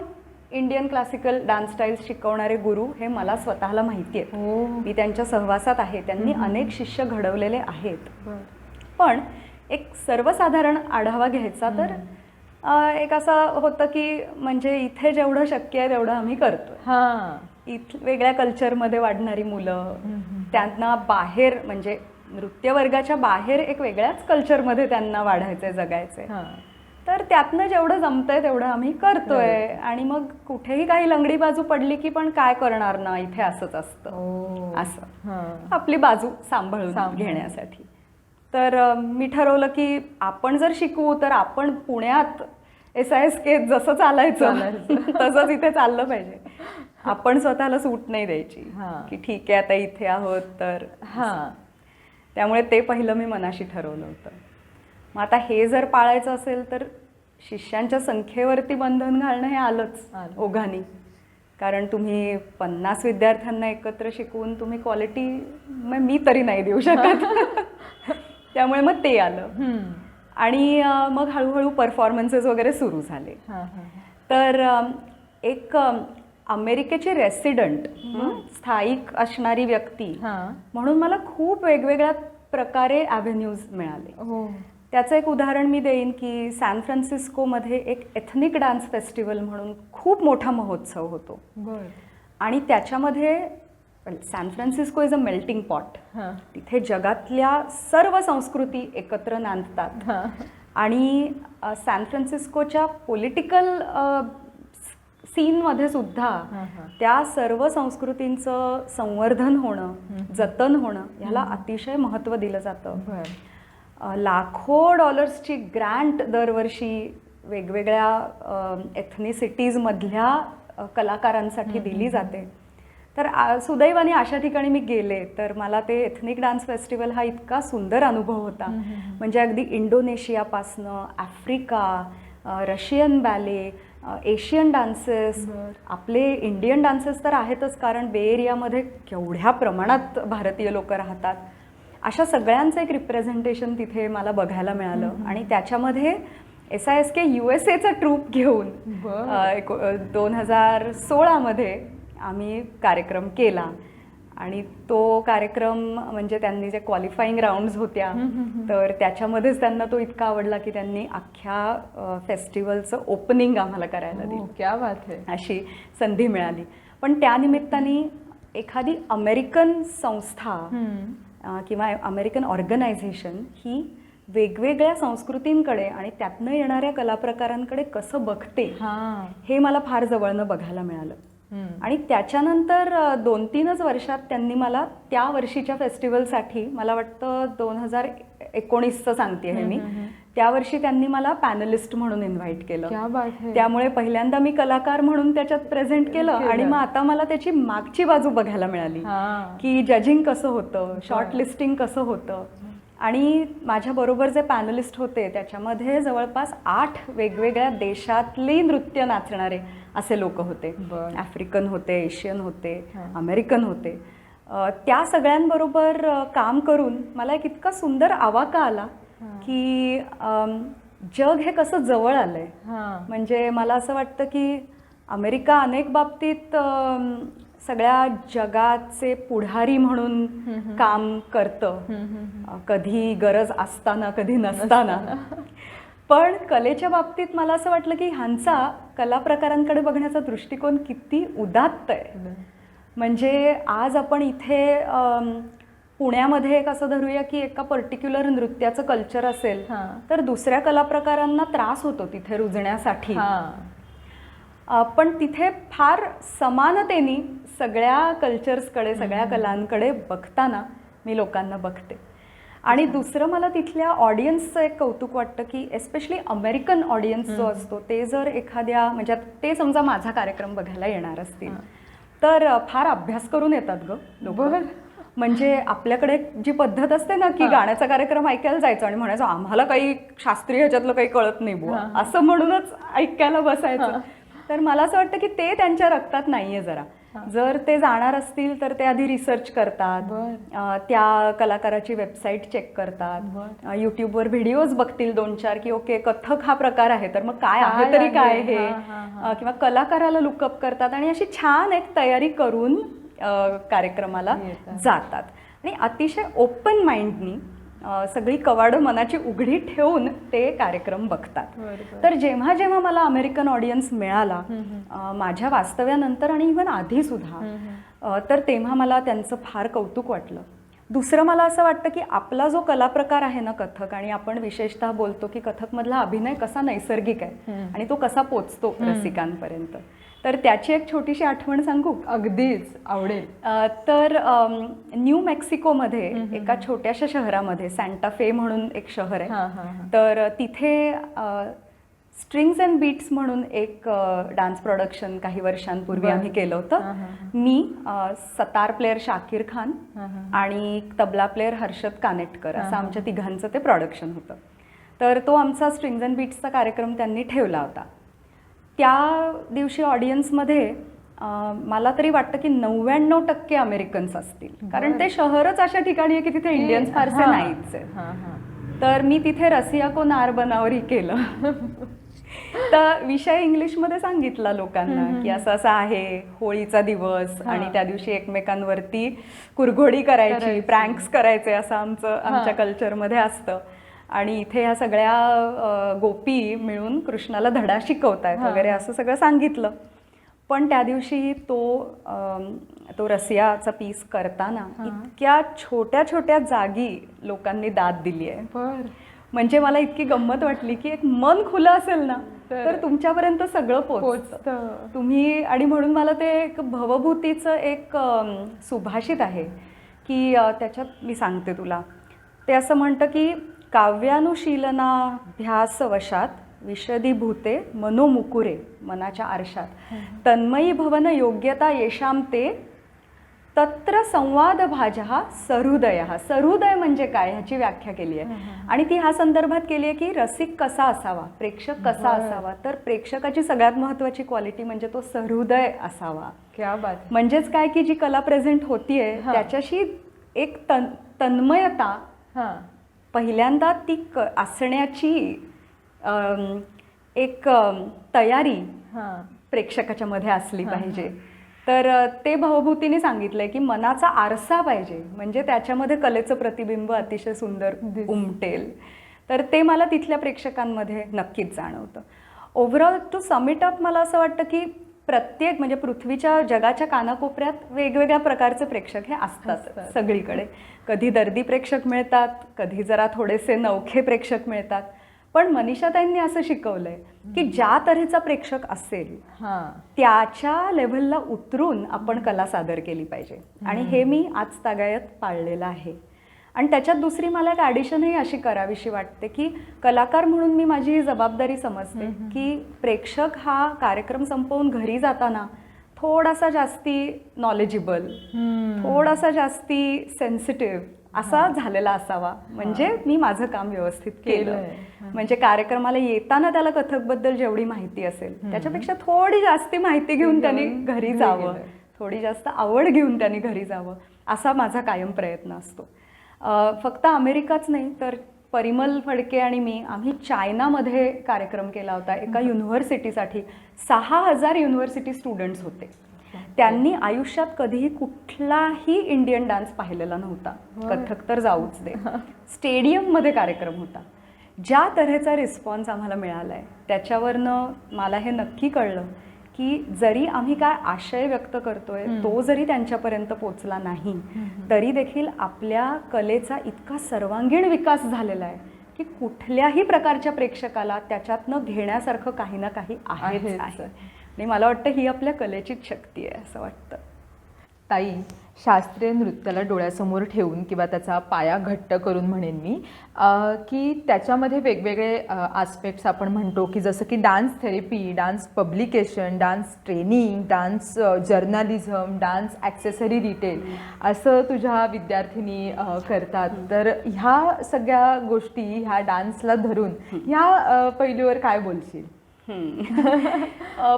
Speaker 2: इंडियन क्लासिकल डान्स स्टाईल्स शिकवणारे गुरु हे मला स्वतःला माहिती आहेत. मी त्यांच्या सहवासात आहे, त्यांनी अनेक शिष्य घडवलेले आहेत. पण एक सर्वसाधारण आढावा घ्यायचा तर एक असं होतं की म्हणजे इथे जेवढं शक्य आहे तेवढं आम्ही करतोय. वेगळ्या कल्चरमध्ये वाढणारी मुलं, त्यांना बाहेर म्हणजे नृत्य वर्गाच्या बाहेर एक वेगळ्याच कल्चरमध्ये त्यांना वाढायचंय, जगायचंय. तर त्यातनं जेवढं जमतंय तेवढं आम्ही करतोय. आणि मग कुठेही काही लंगडी बाजू पडली की पण काय करणार ना, इथे असंच असतं, असं आपली बाजू सांभाळून घेण्यासाठी. तर मी ठरवलं की आपण जर शिकू तर आपण पुण्यात SISK जसं चालायचं तसंच इथे चाललं पाहिजे. आपण स्वतःला सूट नाही द्यायची की ठीक आहे आता इथे आहोत तर. त्यामुळे ते पहिलं मी मनाशी ठरवलं होतं. मग आता हे जर पाळायचं असेल तर शिष्यांच्या संख्येवरती बंधन घालणं हे आलंच ओघाने. कारण तुम्ही 50 विद्यार्थ्यांना एकत्र शिकवून तुम्ही क्वालिटी मी तरी नाही देऊ शकत. त्यामुळे मग ते आलं. आणि मग हळूहळू परफॉर्मन्सेस वगैरे सुरू झाले. तर एक अमेरिकेची रेसिडेंट, स्थायिक असणारी व्यक्ती म्हणून मला खूप वेगवेगळ्या प्रकारे ॲव्हेन्यूज मिळाले. त्याचं एक उदाहरण मी देईन की सॅन फ्रान्सिस्कोमध्ये एक एथनिक डान्स फेस्टिवल म्हणून खूप मोठा महोत्सव होतो. आणि त्याच्यामध्ये San Francisco is a melting pot. तिथे जगातल्या सर्व संस्कृती एकत्र नांदतात. आणि सॅन फ्रान्सिस्कोच्या पॉलिटिकल सीनमध्ये सुद्धा त्या सर्व संस्कृतींचं संवर्धन होणं, जतन होणं ह्याला अतिशय महत्त्व दिलं जातं. लाखो डॉलर्सची ग्रँट दरवर्षी वेगवेगळ्या एथनिसिटीजमधल्या कलाकारांसाठी दिली जाते. तर सुदैवाने अशा ठिकाणी मी गेले तर मला ते एथनिक डान्स फेस्टिवल हा इतका सुंदर अनुभव होता. म्हणजे अगदी इंडोनेशियापासनं Africa, Russian ballet, Asian dances, आपले इंडियन डान्सेस तर आहेतच कारण बे एरियामध्ये केवढ्या प्रमाणात भारतीय लोक राहतात. अशा सगळ्यांचं एक रिप्रेझेंटेशन तिथे मला बघायला मिळालं. आणि त्याच्यामध्ये SISK USAचं ट्रूप घेऊन 2016 आम्ही कार्यक्रम केला. आणि तो कार्यक्रम म्हणजे त्यांनी जे क्वालिफाईंग राऊंड्स होत्या तर त्याच्यामध्येच त्यांना तो इतका आवडला की त्यांनी अख्ख्या फेस्टिवलचं ओपनिंग आम्हाला करायला दिलं.
Speaker 1: क्या बात आहे.
Speaker 2: अशी संधी मिळाली. पण त्यानिमित्ताने एखादी अमेरिकन संस्था किंवा अमेरिकन ऑर्गनायझेशन ही वेगवेगळ्या संस्कृतींकडे आणि त्यातनं येणाऱ्या कलाप्रकारांकडे कसं बघते हे मला फार जवळनं बघायला मिळालं. आणि त्याच्यानंतर 2-3 वर्षात त्यांनी मला त्या वर्षीच्या फेस्टिवलसाठी, मला वाटतं 2019चं सांगते हे मी, त्या वर्षी त्यांनी मला पॅनलिस्ट म्हणून इन्व्हाइट केलं. त्यामुळे पहिल्यांदा मी कलाकार म्हणून त्याच्यात प्रेझेंट केलं. आणि मग आता मला त्याची मागची बाजू बघायला मिळाली की जजिंग कसं होतं, शॉर्ट लिस्टिंग कसं होतं. आणि माझ्याबरोबर जे पॅनलिस्ट होते त्याच्यामध्ये जवळपास 8 वेगवेगळ्या देशातली नृत्य नाचणारे असे लोक होते. आफ्रिकन होते, एशियन होते, अमेरिकन होते. त्या सगळ्यांबरोबर काम करून मला एक इतका सुंदर आवाका आला की जग हे कसं जवळ आलंय. म्हणजे मला असं वाटतं की अमेरिका अनेक बाबतीत सगळ्या जगाचे पुढारी म्हणून काम करतं, कधी गरज असताना कधी नसताना. पण कलेच्या बाबतीत मला असं वाटलं की ह्यांचा कला प्रकारांकडे बघण्याचा दृष्टिकोन किती उदात्त आहे. म्हणजे आज आपण इथे पुण्यामध्ये एक असं धरूया की एका पर्टिक्युलर नृत्याचं कल्चर असेल तर दुसऱ्या कला प्रकारांना त्रास होतो तिथे रुजण्यासाठी. पण तिथे फार समानतेने सगळ्या कल्चर्सकडे, सगळ्या कलांकडे बघताना मी लोकांना बघते. आणि दुसरं मला तिथल्या ऑडियन्सचं एक कौतुक वाटतं की एस्पेशली अमेरिकन ऑडियन्स जो असतो ते जर एखाद्या म्हणजे ते समजा माझा कार्यक्रम बघायला येणार असतील तर फार अभ्यास करून येतात ग लोक. म्हणजे आपल्याकडे जी पद्धत असते ना की गाण्याचा कार्यक्रम ऐकायला जायचं आणि म्हणायचं आम्हाला काही शास्त्रीय ह्याच्यातलं काही कळत नाही बुवा असं म्हणूनच ऐकायला बसायचं. तर मला असं वाटतं की ते त्यांच्या रक्तात नाहीये जरा. जर ते जाणार असतील तर ते आधी रिसर्च करतात, त्या कलाकाराची वेबसाईट चेक करतात, यूट्यूबवर व्हिडिओज बघतील 2-4 की ओके कथ्थक हा प्रकार आहे तर मग काय आहे तरी काय हे, किंवा कलाकाराला लुकअप करतात आणि अशी छान एक तयारी करून कार्यक्रमाला जातात. आणि अतिशय ओपन माइंडनी सगळी कवाडं मनाची उघडी ठेवून ते कार्यक्रम बघतात. तर जेव्हा जेव्हा मला अमेरिकन ऑडियन्स मिळाला माझ्या वास्तव्यानंतर आणि इव्हन आधीसुद्धा, तर तेव्हा मला त्यांचं फार कौतुक वाटलं. दुसरं मला असं वाटतं की आपला जो कलाप्रकार आहे ना कथक, आणि आपण विशेषतः बोलतो की कथकमधला अभिनय कसा नैसर्गिक आहे आणि तो कसा पोचतो रसिकांपर्यंत, तर त्याची एक छोटीशी आठवण सांगू?
Speaker 1: अगदीच आवडेल.
Speaker 2: तर न्यू मेक्सिकोमध्ये एका छोट्याशा शहरामध्ये सॅन्टा फे म्हणून एक शहर आहे, तर तिथे स्ट्रिंग्स अँड बीट्स म्हणून एक डान्स प्रोडक्शन काही वर्षांपूर्वी आम्ही केलं होतं. मी सतार प्लेअर शाकीर खान आणि तबला प्लेअर हर्षद कानेटकर असं आमच्या तिघांचं ते प्रोडक्शन होतं. तर तो आमचा स्ट्रिंग्स अँड बीट्सचा कार्यक्रम त्यांनी ठेवला होता. त्या दिवशी ऑडियन्समध्ये मला तरी वाटतं की 99% अमेरिकन्स असतील, कारण ते शहरच अशा ठिकाणी आहे की तिथे इंडियन्स फारसे नाहीच आहेत. तर मी तिथे रसिया को नार बनावरी केलं. तर विषय इंग्लिशमध्ये सांगितला लोकांना की असं असं आहे, होळीचा दिवस आणि त्या दिवशी एकमेकांवरती कुरघोडी करायची, प्रँक्स करायचे असं आमच्या कल्चरमध्ये असतं, आणि इथे ह्या सगळ्या गोपी मिळून कृष्णाला धडा शिकवतायत वगैरे असं सगळं सांगितलं. पण त्या दिवशी तो रसियाचा पीस करताना इतक्या छोट्या छोट्या जागी लोकांनी दाद दिली आहे. म्हणजे मला इतकी गंमत वाटली की एक मन खुलं असेल ना तर तुमच्यापर्यंत सगळं पोहोचतं तुम्ही. आणि म्हणून मला ते एक भवभूतीचं एक सुभाषित आहे की त्याच्यात मी सांगते तुला, ते असं म्हणतं की काव्यानुशीलनाभ्यासवशात विशदीभूते मनोमुकुरे, मनाच्या आरशात तन्मयी भवन योग्यता येशाम ते तत्र संवाद भाजहा सहृदय. सहृदय म्हणजे काय ह्याची व्याख्या केली आहे, आणि ती ह्या संदर्भात केली आहे की रसिक कसा असावा, प्रेक्षक कसा असावा. तर प्रेक्षकाची सगळ्यात महत्त्वाची क्वालिटी म्हणजे तो सहृदय असावा.
Speaker 1: क्या बात.
Speaker 2: म्हणजेच काय की जी कला प्रेझेंट होतीये त्याच्याशी एक तन्मयता पहिल्यांदा ती असण्याची एक तयारी प्रेक्षकाच्या मध्ये असली पाहिजे. तर ते भवभूतीने सांगितलंय की मनाचा आरसा पाहिजे, म्हणजे त्याच्यामध्ये कलेचं प्रतिबिंब अतिशय सुंदर उमटेल. तर ते मला तिथल्या प्रेक्षकांमध्ये नक्कीच जाणवतं. ओव्हरऑल टू समिट अप मला असं वाटतं की प्रत्येक म्हणजे पृथ्वीच्या जगाच्या कानाकोपऱ्यात वेगवेगळ्या प्रकारचे प्रेक्षक हे असतात सगळीकडे. कधी दर्दी प्रेक्षक मिळतात, कधी जरा थोडेसे नवखे प्रेक्षक मिळतात, पण मनीषाताईंनी असं शिकवलंय की ज्या तऱ्हेचा प्रेक्षक असेल त्याच्या लेव्हलला उतरून आपण कला सादर केली पाहिजे, आणि हे मी आज तागायत पाळलेलं आहे. आणि त्याच्यात दुसरी मला एक ॲडिशनही अशी करावीशी वाटते की कलाकार म्हणून मी माझी जबाबदारी समजते की प्रेक्षक हा कार्यक्रम संपवून घरी जाताना थोडासा जास्ती नॉलेजेबल, थोडासा जास्ती सेन्सिटिव्ह असा झालेला असावा, म्हणजे मी माझं काम व्यवस्थित केलं. म्हणजे कार्यक्रमाला येताना त्याला कथकबद्दल जेवढी माहिती असेल त्याच्यापेक्षा थोडी जास्ती माहिती घेऊन त्यांनी घरी जावं, थोडी जास्त आवड घेऊन त्यांनी घरी जावं, असा माझा कायम प्रयत्न असतो. फक्त अमेरिकाच नाही तर परिमल फडके आणि मी आम्ही चायनामध्ये कार्यक्रम केला होता एका युनिव्हर्सिटीसाठी. 6000 युनिव्हर्सिटी स्टुडंट्स होते. त्यांनी आयुष्यात कधीही कुठलाही इंडियन डान्स पाहिलेला नव्हता, कथक तर जाऊच दे. स्टेडियममध्ये कार्यक्रम होता. ज्या तऱ्हेचा रिस्पॉन्स आम्हाला मिळाला आहे त्याच्यावरनं मला हे नक्की कळलं की जरी आम्ही काय आशय व्यक्त करतोय तो जरी त्यांच्यापर्यंत पोचला नाही तरी देखील आपल्या कलेचा इतका सर्वांगीण विकास झालेला आहे की कुठल्याही प्रकारच्या प्रेक्षकाला त्याच्यातनं घेण्यासारखं काही ना काही आहेच आहे. आणि मला वाटतं ही आपल्या कलेचीच शक्ती आहे असं वाटतं.
Speaker 1: ताई, शास्त्रीय नृत्याला डोळ्यासमोर ठेवून किंवा त्याचा पाया घट्ट करून म्हणेन मी की त्याच्यामध्ये वेगवेगळे आस्पेक्ट्स आपण म्हणतो की जसं की dance therapy, dance publication, dance training, dance journalism, dance accessory retail असं तुझ्या विद्यार्थिनी करतात. तर ह्या सगळ्या गोष्टी ह्या डान्सला धरून ह्या पैलूवर काय बोलशील?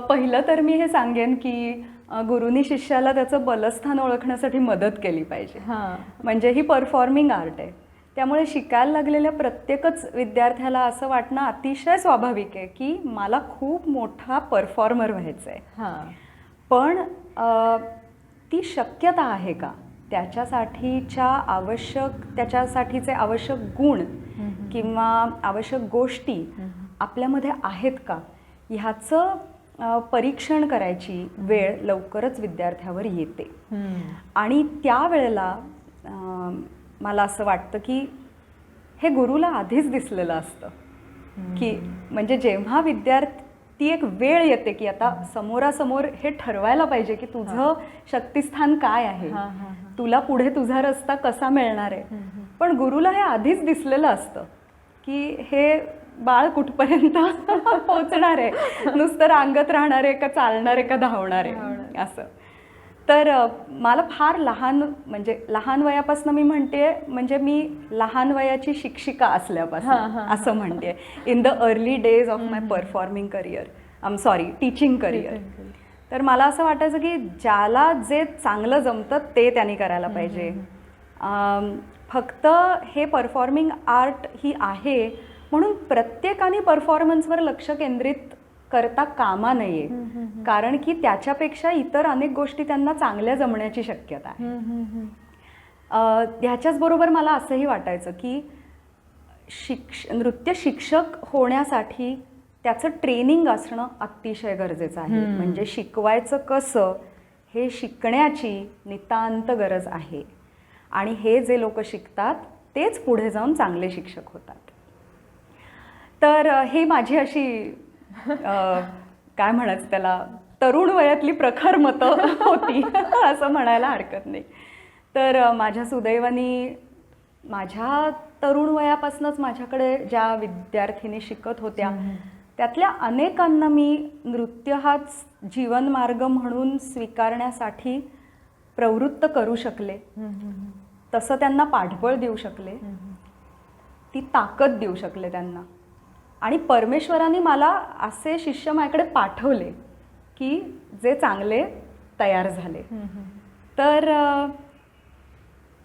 Speaker 2: पहिलं तर मी हे सांगेन की गुरुनी शिष्याला त्याचं बलस्थान ओळखण्यासाठी मदत केली पाहिजे. म्हणजे ही परफॉर्मिंग आर्ट आहे, त्यामुळे शिकायला लागलेल्या प्रत्येकच विद्यार्थ्याला असं वाटणं अतिशय स्वाभाविक आहे की मला खूप मोठा परफॉर्मर व्हायचं आहे. पण ती शक्यता आहे का त्याच्यासाठीचे आवश्यक गुण किंवा आवश्यक गोष्टी आपल्यामध्ये आहेत का ह्याचं परीक्षण करायची वेळ लवकरच विद्यार्थ्यावर येते. आणि त्यावेळेला मला असं वाटतं की हे गुरुला आधीच दिसलेलं असतं की म्हणजे जेव्हा विद्यार्थी एक वेळ येते की आता समोरासमोर हे ठरवायला पाहिजे की तुझं शक्तिस्थान काय आहे, तुला पुढे तुझा रस्ता कसा मिळणार आहे. पण गुरुला हे आधीच दिसलेलं असतं की हे बाळ कुठपर्यंत पोहोचणार आहे, नुसतं रांगत राहणार आहे का चालणार आहे का धावणार आहे असं. तर मला फार लहान वयापासून मी म्हणते, म्हणजे मी लहान वयाची शिक्षिका असल्यापासून असं म्हणते, in the early days of my performing career, teaching career. तर मला असं वाटायचं की ज्याला जे चांगलं जमतं ते त्यांनी करायला पाहिजे. फक्त हे परफॉर्मिंग आर्ट ही आहे म्हणून प्रत्येकाने परफॉर्मन्सवर लक्ष केंद्रित करता कामा नये, कारण की त्याच्यापेक्षा इतर अनेक गोष्टी त्यांना चांगल्या जमण्याची शक्यता आहे. ह्याच्याच बरोबर मला असंही वाटायचं की नृत्य शिक्षक होण्यासाठी त्याचं ट्रेनिंग असणं अतिशय गरजेचं आहे. म्हणजे शिकवायचं कसं हे शिकण्याची नितांत गरज आहे. आणि हे जे लोक शिकतात तेच पुढे जाऊन चांगले शिक्षक होतात. तर ही माझी अशी काय म्हणायचं त्याला, तरुण वयातली प्रखर मतं होती असं म्हणायला हरकत नाही. तर माझ्या सुदैवाने माझ्या तरुण वयापासूनच माझ्याकडे ज्या विद्यार्थिनी शिकत होत्या त्यातल्या अनेकांना मी नृत्य हाच जीवनमार्ग म्हणून स्वीकारण्यासाठी प्रवृत्त करू शकले, तसं त्यांना पाठबळ देऊ शकले, ती ताकद देऊ शकले त्यांना. आणि परमेश्वराने मला असे शिष्य माझ्याकडे पाठवले की जे चांगले तयार झाले. तर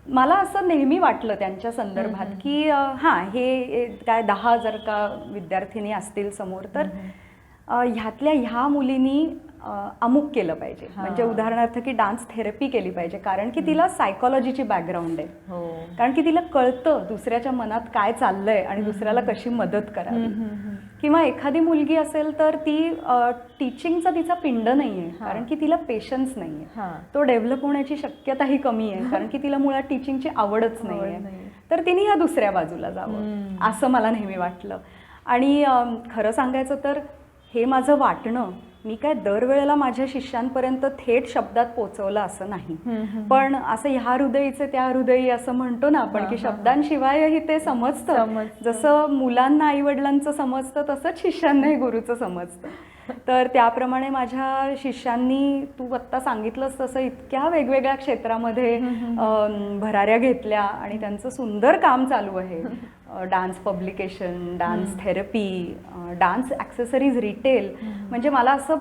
Speaker 2: मला असं नेहमी वाटलं त्यांच्या संदर्भात की हां, हे काय 10,000 का विद्यार्थिनी असतील समोर, तर ह्यातल्या ह्या मुलींनी अमुक केलं पाहिजे. म्हणजे उदाहरणार्थ की डान्स थेरपी केली पाहिजे, कारण की तिला सायकोलॉजीची बॅकग्राऊंड आहे, कारण की तिला कळतं दुसऱ्याच्या मनात काय चाललंय आणि दुसऱ्याला कशी मदत करावी. किंवा एखादी मुलगी असेल तर ती टीचिंगचा तिचा पिंड नाहीये, कारण की तिला पेशन्स नाहीये, तो डेव्हलप होण्याची शक्यताही कमी आहे, कारण की तिला मुळात टीचिंगची आवडच नाहीये. तर तिने ह्या दुसऱ्या बाजूला जावं असं मला नेहमी वाटलं. आणि खरं सांगायचं तर हे माझं वाटणं मी काय दरवेळेला माझ्या शिष्यांपर्यंत थेट शब्दात पोचवलं असं नाही, पण असं ह्या हृदयीचे त्या हृदयी असं म्हणतो ना आपण की शब्दांशिवायही ते समजतं. जसं मुलांना आई वडिलांचं समजतं तसंच शिष्यांनाही गुरुचं समजतं. तर त्याप्रमाणे माझ्या शिष्यांनी तू आत्ता सांगितलंस तसं इतक्या वेगवेगळ्या क्षेत्रामध्ये भराऱ्या घेतल्या आणि त्यांचं सुंदर काम चालू आहे. Dance publication, dance therapy, dance accessories retail. म्हणजे मला असं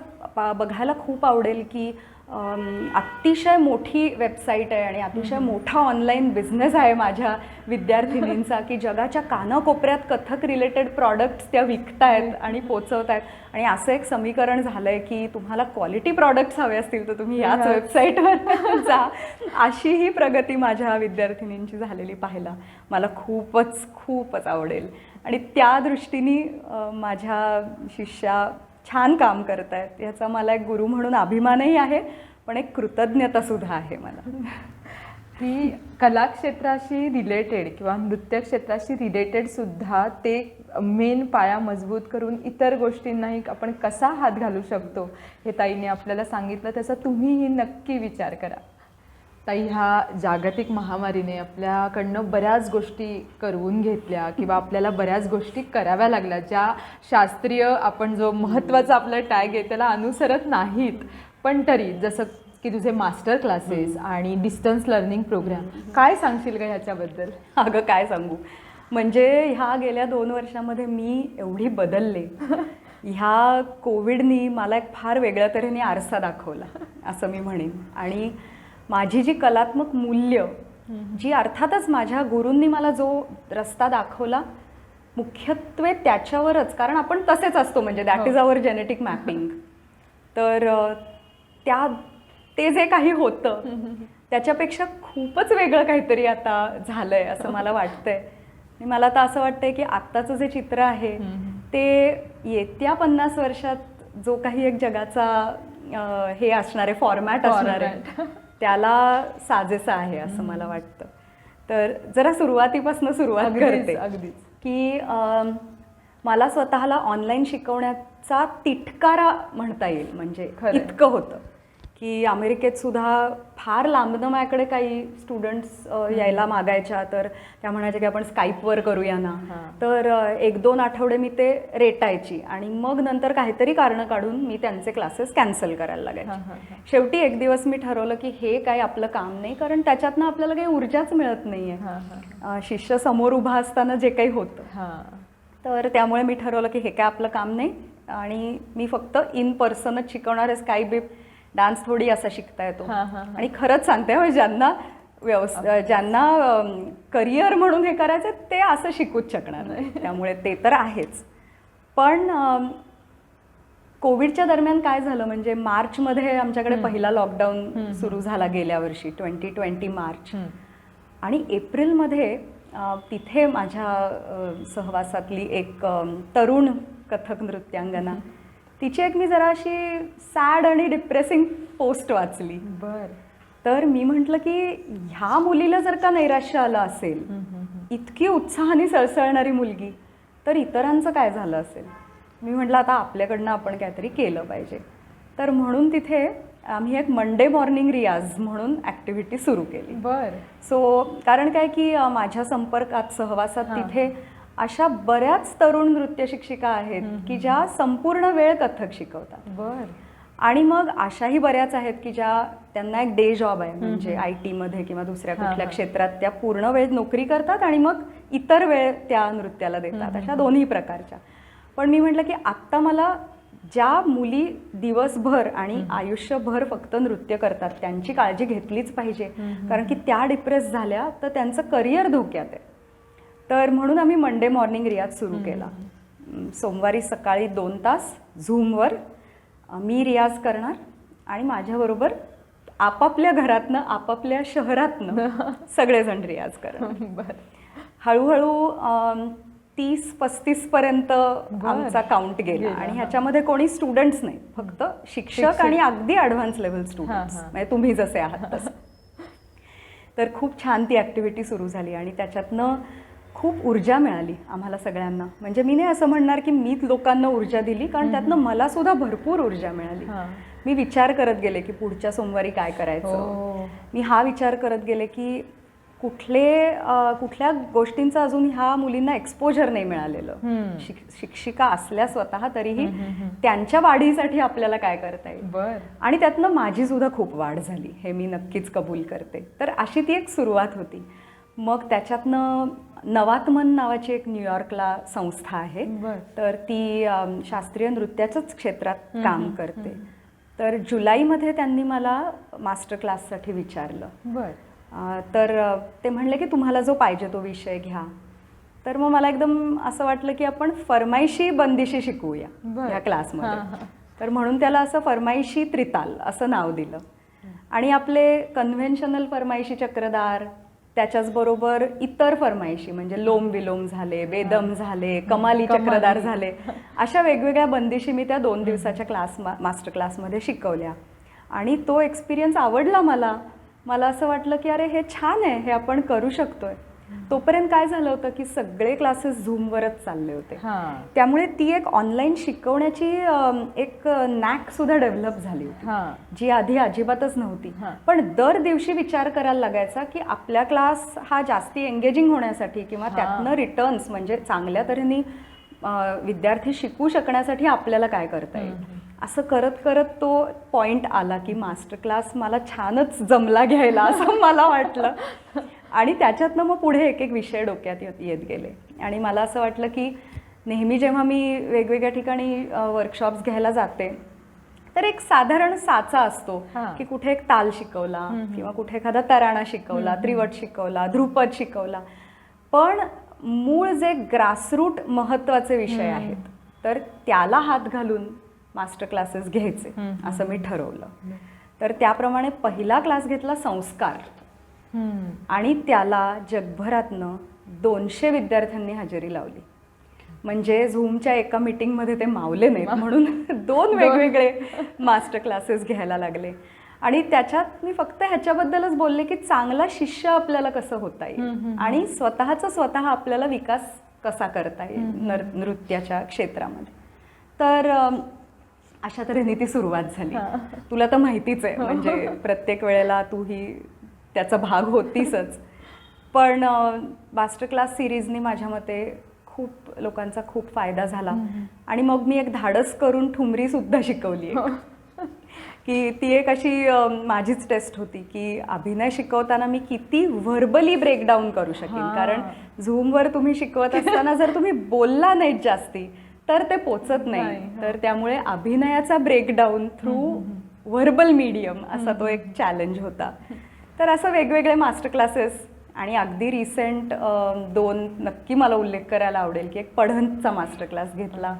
Speaker 2: बघायला खूप आवडेल की अतिशय मोठी वेबसाईट आहे आणि अतिशय मोठा ऑनलाईन बिझनेस आहे माझ्या विद्यार्थिनींचा की जगाच्या कानाकोपऱ्यात कथक रिलेटेड प्रॉडक्ट्स त्या विकतायत आणि पोचवतायत. आणि असं एक समीकरण झालंय की तुम्हाला क्वालिटी प्रॉडक्ट्स हवे असतील तर तुम्ही याच वेबसाईटवर जा. अशी ही प्रगती माझ्या विद्यार्थिनींची झालेली पाहायला मला खूपच आवडेल. आणि त्या दृष्टीने माझ्या शिष्या छान काम करत आहेत याचा मला एक गुरु म्हणून अभिमानही आहे, पण एक कृतज्ञता सुद्धा आहे मला.
Speaker 1: की कलाक्षेत्राशी रिलेटेड किंवा नृत्य क्षेत्राशी रिलेटेड सुद्धा ते मेन पाया मजबूत करून इतर गोष्टींनाही आपण कसा हात घालू शकतो हे ताईने आपल्याला सांगितलं. त्याचा तुम्हीही नक्की विचार करा. ताई, ह्या जागतिक महामारीने आपल्याकडनं बऱ्याच गोष्टी करवून घेतल्या किंवा आपल्याला बऱ्याच गोष्टी कराव्या लागल्या, ज्या शास्त्रीय आपण जो महत्त्वाचा आपलं टॅग आहे त्याला अनुसरत नाहीत. पण तरी जसं की तुझे मास्टर क्लासेस आणि डिस्टन्स लर्निंग प्रोग्राम, काय सांगशील का ह्याच्याबद्दल?
Speaker 2: अगं काय सांगू, म्हणजे ह्या गेल्या 2 वर्षामध्ये मी एवढी बदलले. ह्या कोविडनी मला एक फार वेगळ्या तऱ्हेने आरसा दाखवला असं मी म्हणेन. आणि माझी जी कलात्मक मूल्य जी अर्थातच माझ्या गुरूंनी मला जो रस्ता दाखवला मुख्यत्वे त्याच्यावरच, कारण आपण तसेच असतो, म्हणजे that is our genetic mapping. तर ते जे काही होतं त्याच्यापेक्षा खूपच वेगळं काहीतरी आता झालंय असं मला वाटतंय. आणि मला तर असं वाटतंय की आत्ताचं जे चित्र आहे ते येत्या 50 वर्षात जो काही एक जगाचा हे असणार आहे, फॉर्मॅट असणार आहे, त्याला साजेसा आहे असं मला वाटतं. तर जरा सुरुवातीपासून सुरुवात करते.
Speaker 1: अगदीच.
Speaker 2: की मला स्वतःला ऑनलाईन शिकवण्याचा तिटकारा म्हणता येईल. म्हणजे इतकं होतं की अमेरिकेत सुद्धा फार लांबनं माझ्याकडे काही स्टुडंट्स यायला मागायच्या, तर त्या म्हणायच्या की आपण स्काईपवर करूया ना. तर 1-2 आठवडे मी ते रेटायची आणि मग नंतर काहीतरी कारणं काढून मी त्यांचे क्लासेस कॅन्सल करायला लागायचे. शेवटी एक दिवस मी ठरवलं की हे काही आपलं काम नाही, कारण त्याच्यातनं आपल्याला काही ऊर्जाच मिळत नाहीये शिष्य समोर उभा असताना जे काही होतं. तर त्यामुळे मी ठरवलं की हे काय आपलं काम नाही आणि मी फक्त इन पर्सनच शिकवणार आहे. स्काईप डान्स थोडी असा शिकता येतो. आणि खरंच सांगते, ज्यांना ज्यांना करिअर म्हणून हे करायचं ते असं शिकूच शकणार नाही. त्यामुळे ते तर आहेच. पण कोविडच्या दरम्यान काय झालं म्हणजे मार्चमध्ये आमच्याकडे पहिला लॉकडाऊन सुरू झाला गेल्या वर्षी 2020 मार्च. आणि एप्रिलमध्ये तिथे माझ्या सहवासातली एक तरुण कथक नृत्यांगना, तिची एक मी जरा अशी सॅड आणि डिप्रेसिंग पोस्ट वाचली. तर मी म्हटलं की ह्या मुलीला जर का नैराश्य आलं असेल, इतकी उत्साहाने सळसळणारी मुलगी, तर इतरांचं काय झालं असेल. मी म्हटलं आता आपल्याकडनं आपण काहीतरी केलं पाहिजे. तर म्हणून तिथे आम्ही एक मंडे मॉर्निंग रियाज म्हणून ॲक्टिव्हिटी सुरू केली. सो कारण काय की माझ्या संपर्कात सहवासात तिथे अशा बऱ्याच तरुण नृत्य शिक्षिका आहेत की ज्या संपूर्ण वेळ कथक शिकवतात. आणि मग अशाही बऱ्याच आहेत की ज्या त्यांना एक डे जॉब आहे, म्हणजे IT मध्ये किंवा दुसऱ्या कुठल्या क्षेत्रात त्या पूर्ण वेळ नोकरी करतात आणि मग इतर वेळ त्या नृत्याला देतात. अशा दोन्ही प्रकारच्या. पण मी म्हटलं की आत्ता मला ज्या मुली दिवसभर आणि आयुष्यभर फक्त नृत्य करतात त्यांची काळजी घेतलीच पाहिजे, कारण की त्या डिप्रेस झाल्या तर त्यांचं करिअर धोक्यात आहे. तर म्हणून आम्ही मंडे मॉर्निंग रियाज सुरू केला. सोमवारी सकाळी 2 तास झूमवर मी रियाज करणार आणि माझ्याबरोबर आपापल्या घरातनं आपापल्या शहरातनं सगळेजण रियाज करणार. हळूहळू 30-35 पर्यंत आमचा काउंट गेला. आणि ह्याच्यामध्ये कोणी स्टुडंट्स नाही, फक्त शिक्षक आणि अगदी ॲडव्हान्स लेव्हल स्टुडंट्स, म्हणजे तुम्ही जसे आहात तसं. तर खूप छान ती ॲक्टिव्हिटी सुरू झाली आणि त्याच्यातनं खूप ऊर्जा मिळाली आम्हाला सगळ्यांना. म्हणजे मी नाही असं म्हणणार की मीच लोकांना ऊर्जा दिली, कारण त्यातनं मला सुद्धा भरपूर ऊर्जा मिळाली. मी विचार करत गेले की पुढच्या सोमवारी काय करायचं. मी हा विचार करत गेले की कुठल्या गोष्टींचा अजून ह्या मुलींना एक्सपोजर नाही मिळालेलं. शिक्षिका असल्या स्वतः तरीही त्यांच्या वाढीसाठी आपल्याला काय करता येईल. आणि त्यातनं माझी सुद्धा खूप वाढ झाली, हे मी नक्कीच कबूल करते. तर अशी ती एक सुरुवात होती. मग त्याच्यातनं नवात्मन नावाची एक न्यूयॉर्कला संस्था आहे, तर ती शास्त्रीय नृत्याच्याच क्षेत्रात काम करते. तर जुलैमध्ये त्यांनी मला मास्टर क्लाससाठी विचारलं. तर ते म्हणले की तुम्हाला जो पाहिजे तो विषय घ्या. तर मग मला एकदम असं वाटलं की आपण फरमाईशी बंदिशी शिकवूया ह्या क्लासमध्ये. तर म्हणून त्याला असं फरमाईशी त्रिताल असं नाव दिलं. आणि आपले कन्व्हेन्शनल फरमाईशी चक्रधार, त्याच्याचबरोबर इतर फरमाईशी म्हणजे लोम विलोम झाले, वेदम झाले, कमाली चक्रधार झाले, अशा वेगवेगळ्या बंदिशी मी त्या 2 दिवसाच्या मास्टर क्लासमध्ये शिकवल्या. आणि तो एक्सपिरियन्स आवडला मला. मला असं वाटलं की अरे हे छान आहे, हे आपण करू शकतोय. तोपर्यंत काय झालं होतं की सगळे क्लासेस झूमवरच चालले होते. त्यामुळे ती एक ऑनलाईन शिकवण्याची एक नॅक सुद्धा डेव्हलप झाली होती, जी आधी अजिबातच नव्हती. पण दर दिवशी विचार करायला लागायचा की आपल्या क्लास हा जास्ती एंगेजिंग होण्यासाठी किंवा त्यातनं रिटर्न्स म्हणजे चांगल्या तऱ्हेने विद्यार्थी शिकू शकण्यासाठी आपल्याला काय करता येईल. असं करत करत तो पॉइंट आला की मास्टर क्लास मला छानच जमला घ्यायला असं मला वाटलं. आणि त्याच्यातनं मग पुढे एक एक विषय डोक्यात येत गेले. आणि मला असं वाटलं की नेहमी जेव्हा मी वेगवेगळ्या ठिकाणी वर्कशॉप्स घ्यायला जाते तर एक साधारण साचा असतो की कुठे एक ताल शिकवला किंवा कुठे एखादा तराणा शिकवला, त्रिवट शिकवला, ध्रुपद शिकवला. पण मूळ जे ग्रासरूट महत्त्वाचे विषय आहेत तर त्याला हात घालून मास्टर क्लासेस घ्यायचे असं मी ठरवलं. तर त्याप्रमाणे पहिला क्लास घेतला संस्कार, आणि त्याला जगभरातनं 200 विद्यार्थ्यांनी हजेरी लावली. म्हणजे झूमच्या एका मीटिंगमध्ये ते मावले नाहीत म्हणून 2 वेगवेगळे मास्टर क्लासेस घ्यायला लागले. आणि त्याच्यात मी फक्त ह्याच्याबद्दलच बोलले की चांगला शिष्य आपल्याला कसं होता येईल आणि स्वतः आपल्याला विकास कसा करता येईल नृत्याच्या क्षेत्रामध्ये. तर अशा तऱ्हेने ती सुरुवात झाली. तुला तर माहितीच आहे, म्हणजे प्रत्येक वेळेला तू ही त्याचा भाग होतीसच. पण मास्टर क्लास सिरीजनी माझ्या मते खूप लोकांचा खूप फायदा झाला. आणि मग मी एक धाडस करून ठुमरी सुद्धा शिकवली की ती एक अशी माझीच टेस्ट होती की अभिनय शिकवताना मी किती व्हर्बली ब्रेकडाऊन करू शकेन. कारण झूमवर तुम्ही शिकवत असताना जर तुम्ही बोलला नाहीत जास्ती तर ते पोचत नाही. तर त्यामुळे अभिनयाचा ब्रेकडाऊन थ्रू व्हर्बल मीडियम असा तो एक चॅलेंज होता. तर असं वेगवेगळे मास्टर क्लासेस. आणि अगदी रिसेंट 2 नक्की मला उल्लेख करायला आवडेल की एक पढंतचा मास्टर क्लास घेतला.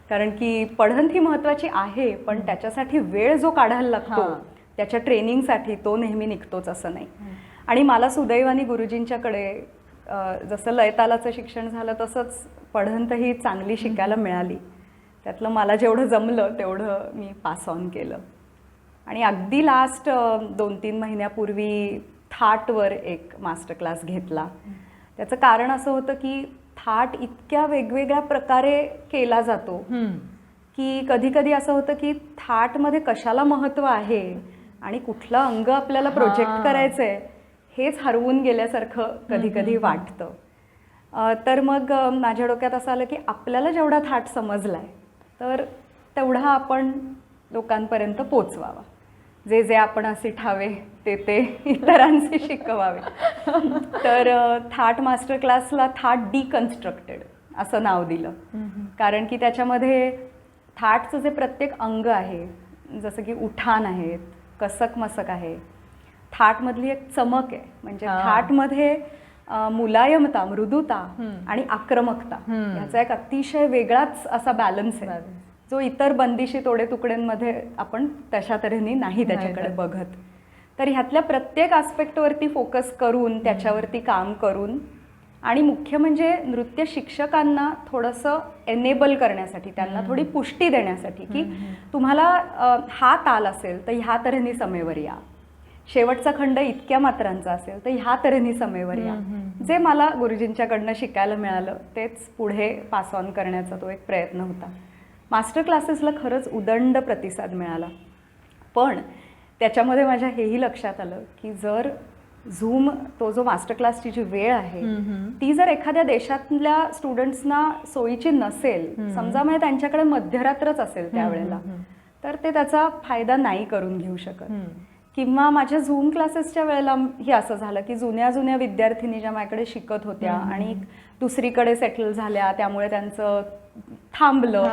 Speaker 2: कारण की पढंत ही महत्त्वाची आहे, पण त्याच्यासाठी वेळ जो काढायला लागतो त्याच्या ट्रेनिंगसाठी तो नेहमी निघतोच असं नाही. आणि मला सुदैवाने गुरुजींच्याकडे जसं लयतालाचं शिक्षण झालं तसंच पढंतही चांगली शिकायला मिळाली. त्यातलं मला जेवढं जमलं तेवढं मी पास ऑन केलं. आणि अगदी लास्ट 2-3 महिन्यापूर्वी थाटवर एक मास्टर क्लास घेतला. त्याचं कारण असं होतं की थाट इतक्या वेगवेगळ्या प्रकारे केला जातो की कधी कधी असं होतं की थाटमध्ये कशाला महत्त्व आहे आणि कुठलं अंग आपल्याला प्रोजेक्ट करायचं आहे हेच हरवून गेल्यासारखं कधी कधी वाटतं. तर मग माझ्या डोक्यात असं आलं की आपल्याला जेवढा थाट समजलाय तर तेवढा आपण लोकांपर्यंत पोचवावा. जे जे आपण असे ठावे ते इतरांचे शिकवावे. तर थाट मास्टर क्लासला थाट डिकन्स्ट्रक्टेड असं नाव दिलं. कारण की त्याच्यामध्ये थाटचं जे प्रत्येक अंग आहे, जसं की उठाण आहेत, कसक मसक आहे, थाटमधली एक चमक आहे. म्हणजे थाटमध्ये मुलायमता, मृदुता आणि आक्रमकता याचा एक अतिशय वेगळाच असा बॅलन्स आहे जो इतर बंदिशी तोडे तुकड्यांमध्ये आपण तशा तऱ्हेने नाही त्याच्याकडे बघत. तर ह्यातल्या प्रत्येक आस्पेक्टवरती फोकस करून त्याच्यावरती काम करून आणि मुख्य म्हणजे नृत्य शिक्षकांना थोडंसं एनेबल करण्यासाठी, त्यांना थोडी पुष्टी देण्यासाठी की तुम्हाला हा ताल असेल तर ह्या तऱ्हेने समेवर या, शेवटचा खंड इतक्या मात्रांचा असेल तर ह्या तऱ्हेने समेवर या. जे मला गुरुजींच्याकडनं शिकायला मिळालं तेच पुढे पास ऑन करण्याचा तो एक प्रयत्न होता. मास्टर क्लासेसला खरंच उदंड प्रतिसाद मिळाला. पण त्याच्यामध्ये माझ्या हेही लक्षात आलं की जर झूम तो जो मास्टर क्लासची जी वेळ आहे ती जर एखाद्या देशातल्या स्टुडंट्सना सोयीची नसेल, समजा म्हणजे त्यांच्याकडे मध्यरात्रच असेल त्यावेळेला, तर ते त्याचा फायदा नाही करून घेऊ शकत. किंवा माझ्या झूम क्लासेसच्या वेळेला हे असं झालं की जुन्या विद्यार्थिनी ज्या माझ्याकडे शिकत होत्या आणि दुसरीकडे सेटल झाल्या, त्यामुळे त्यांचं थांबलं.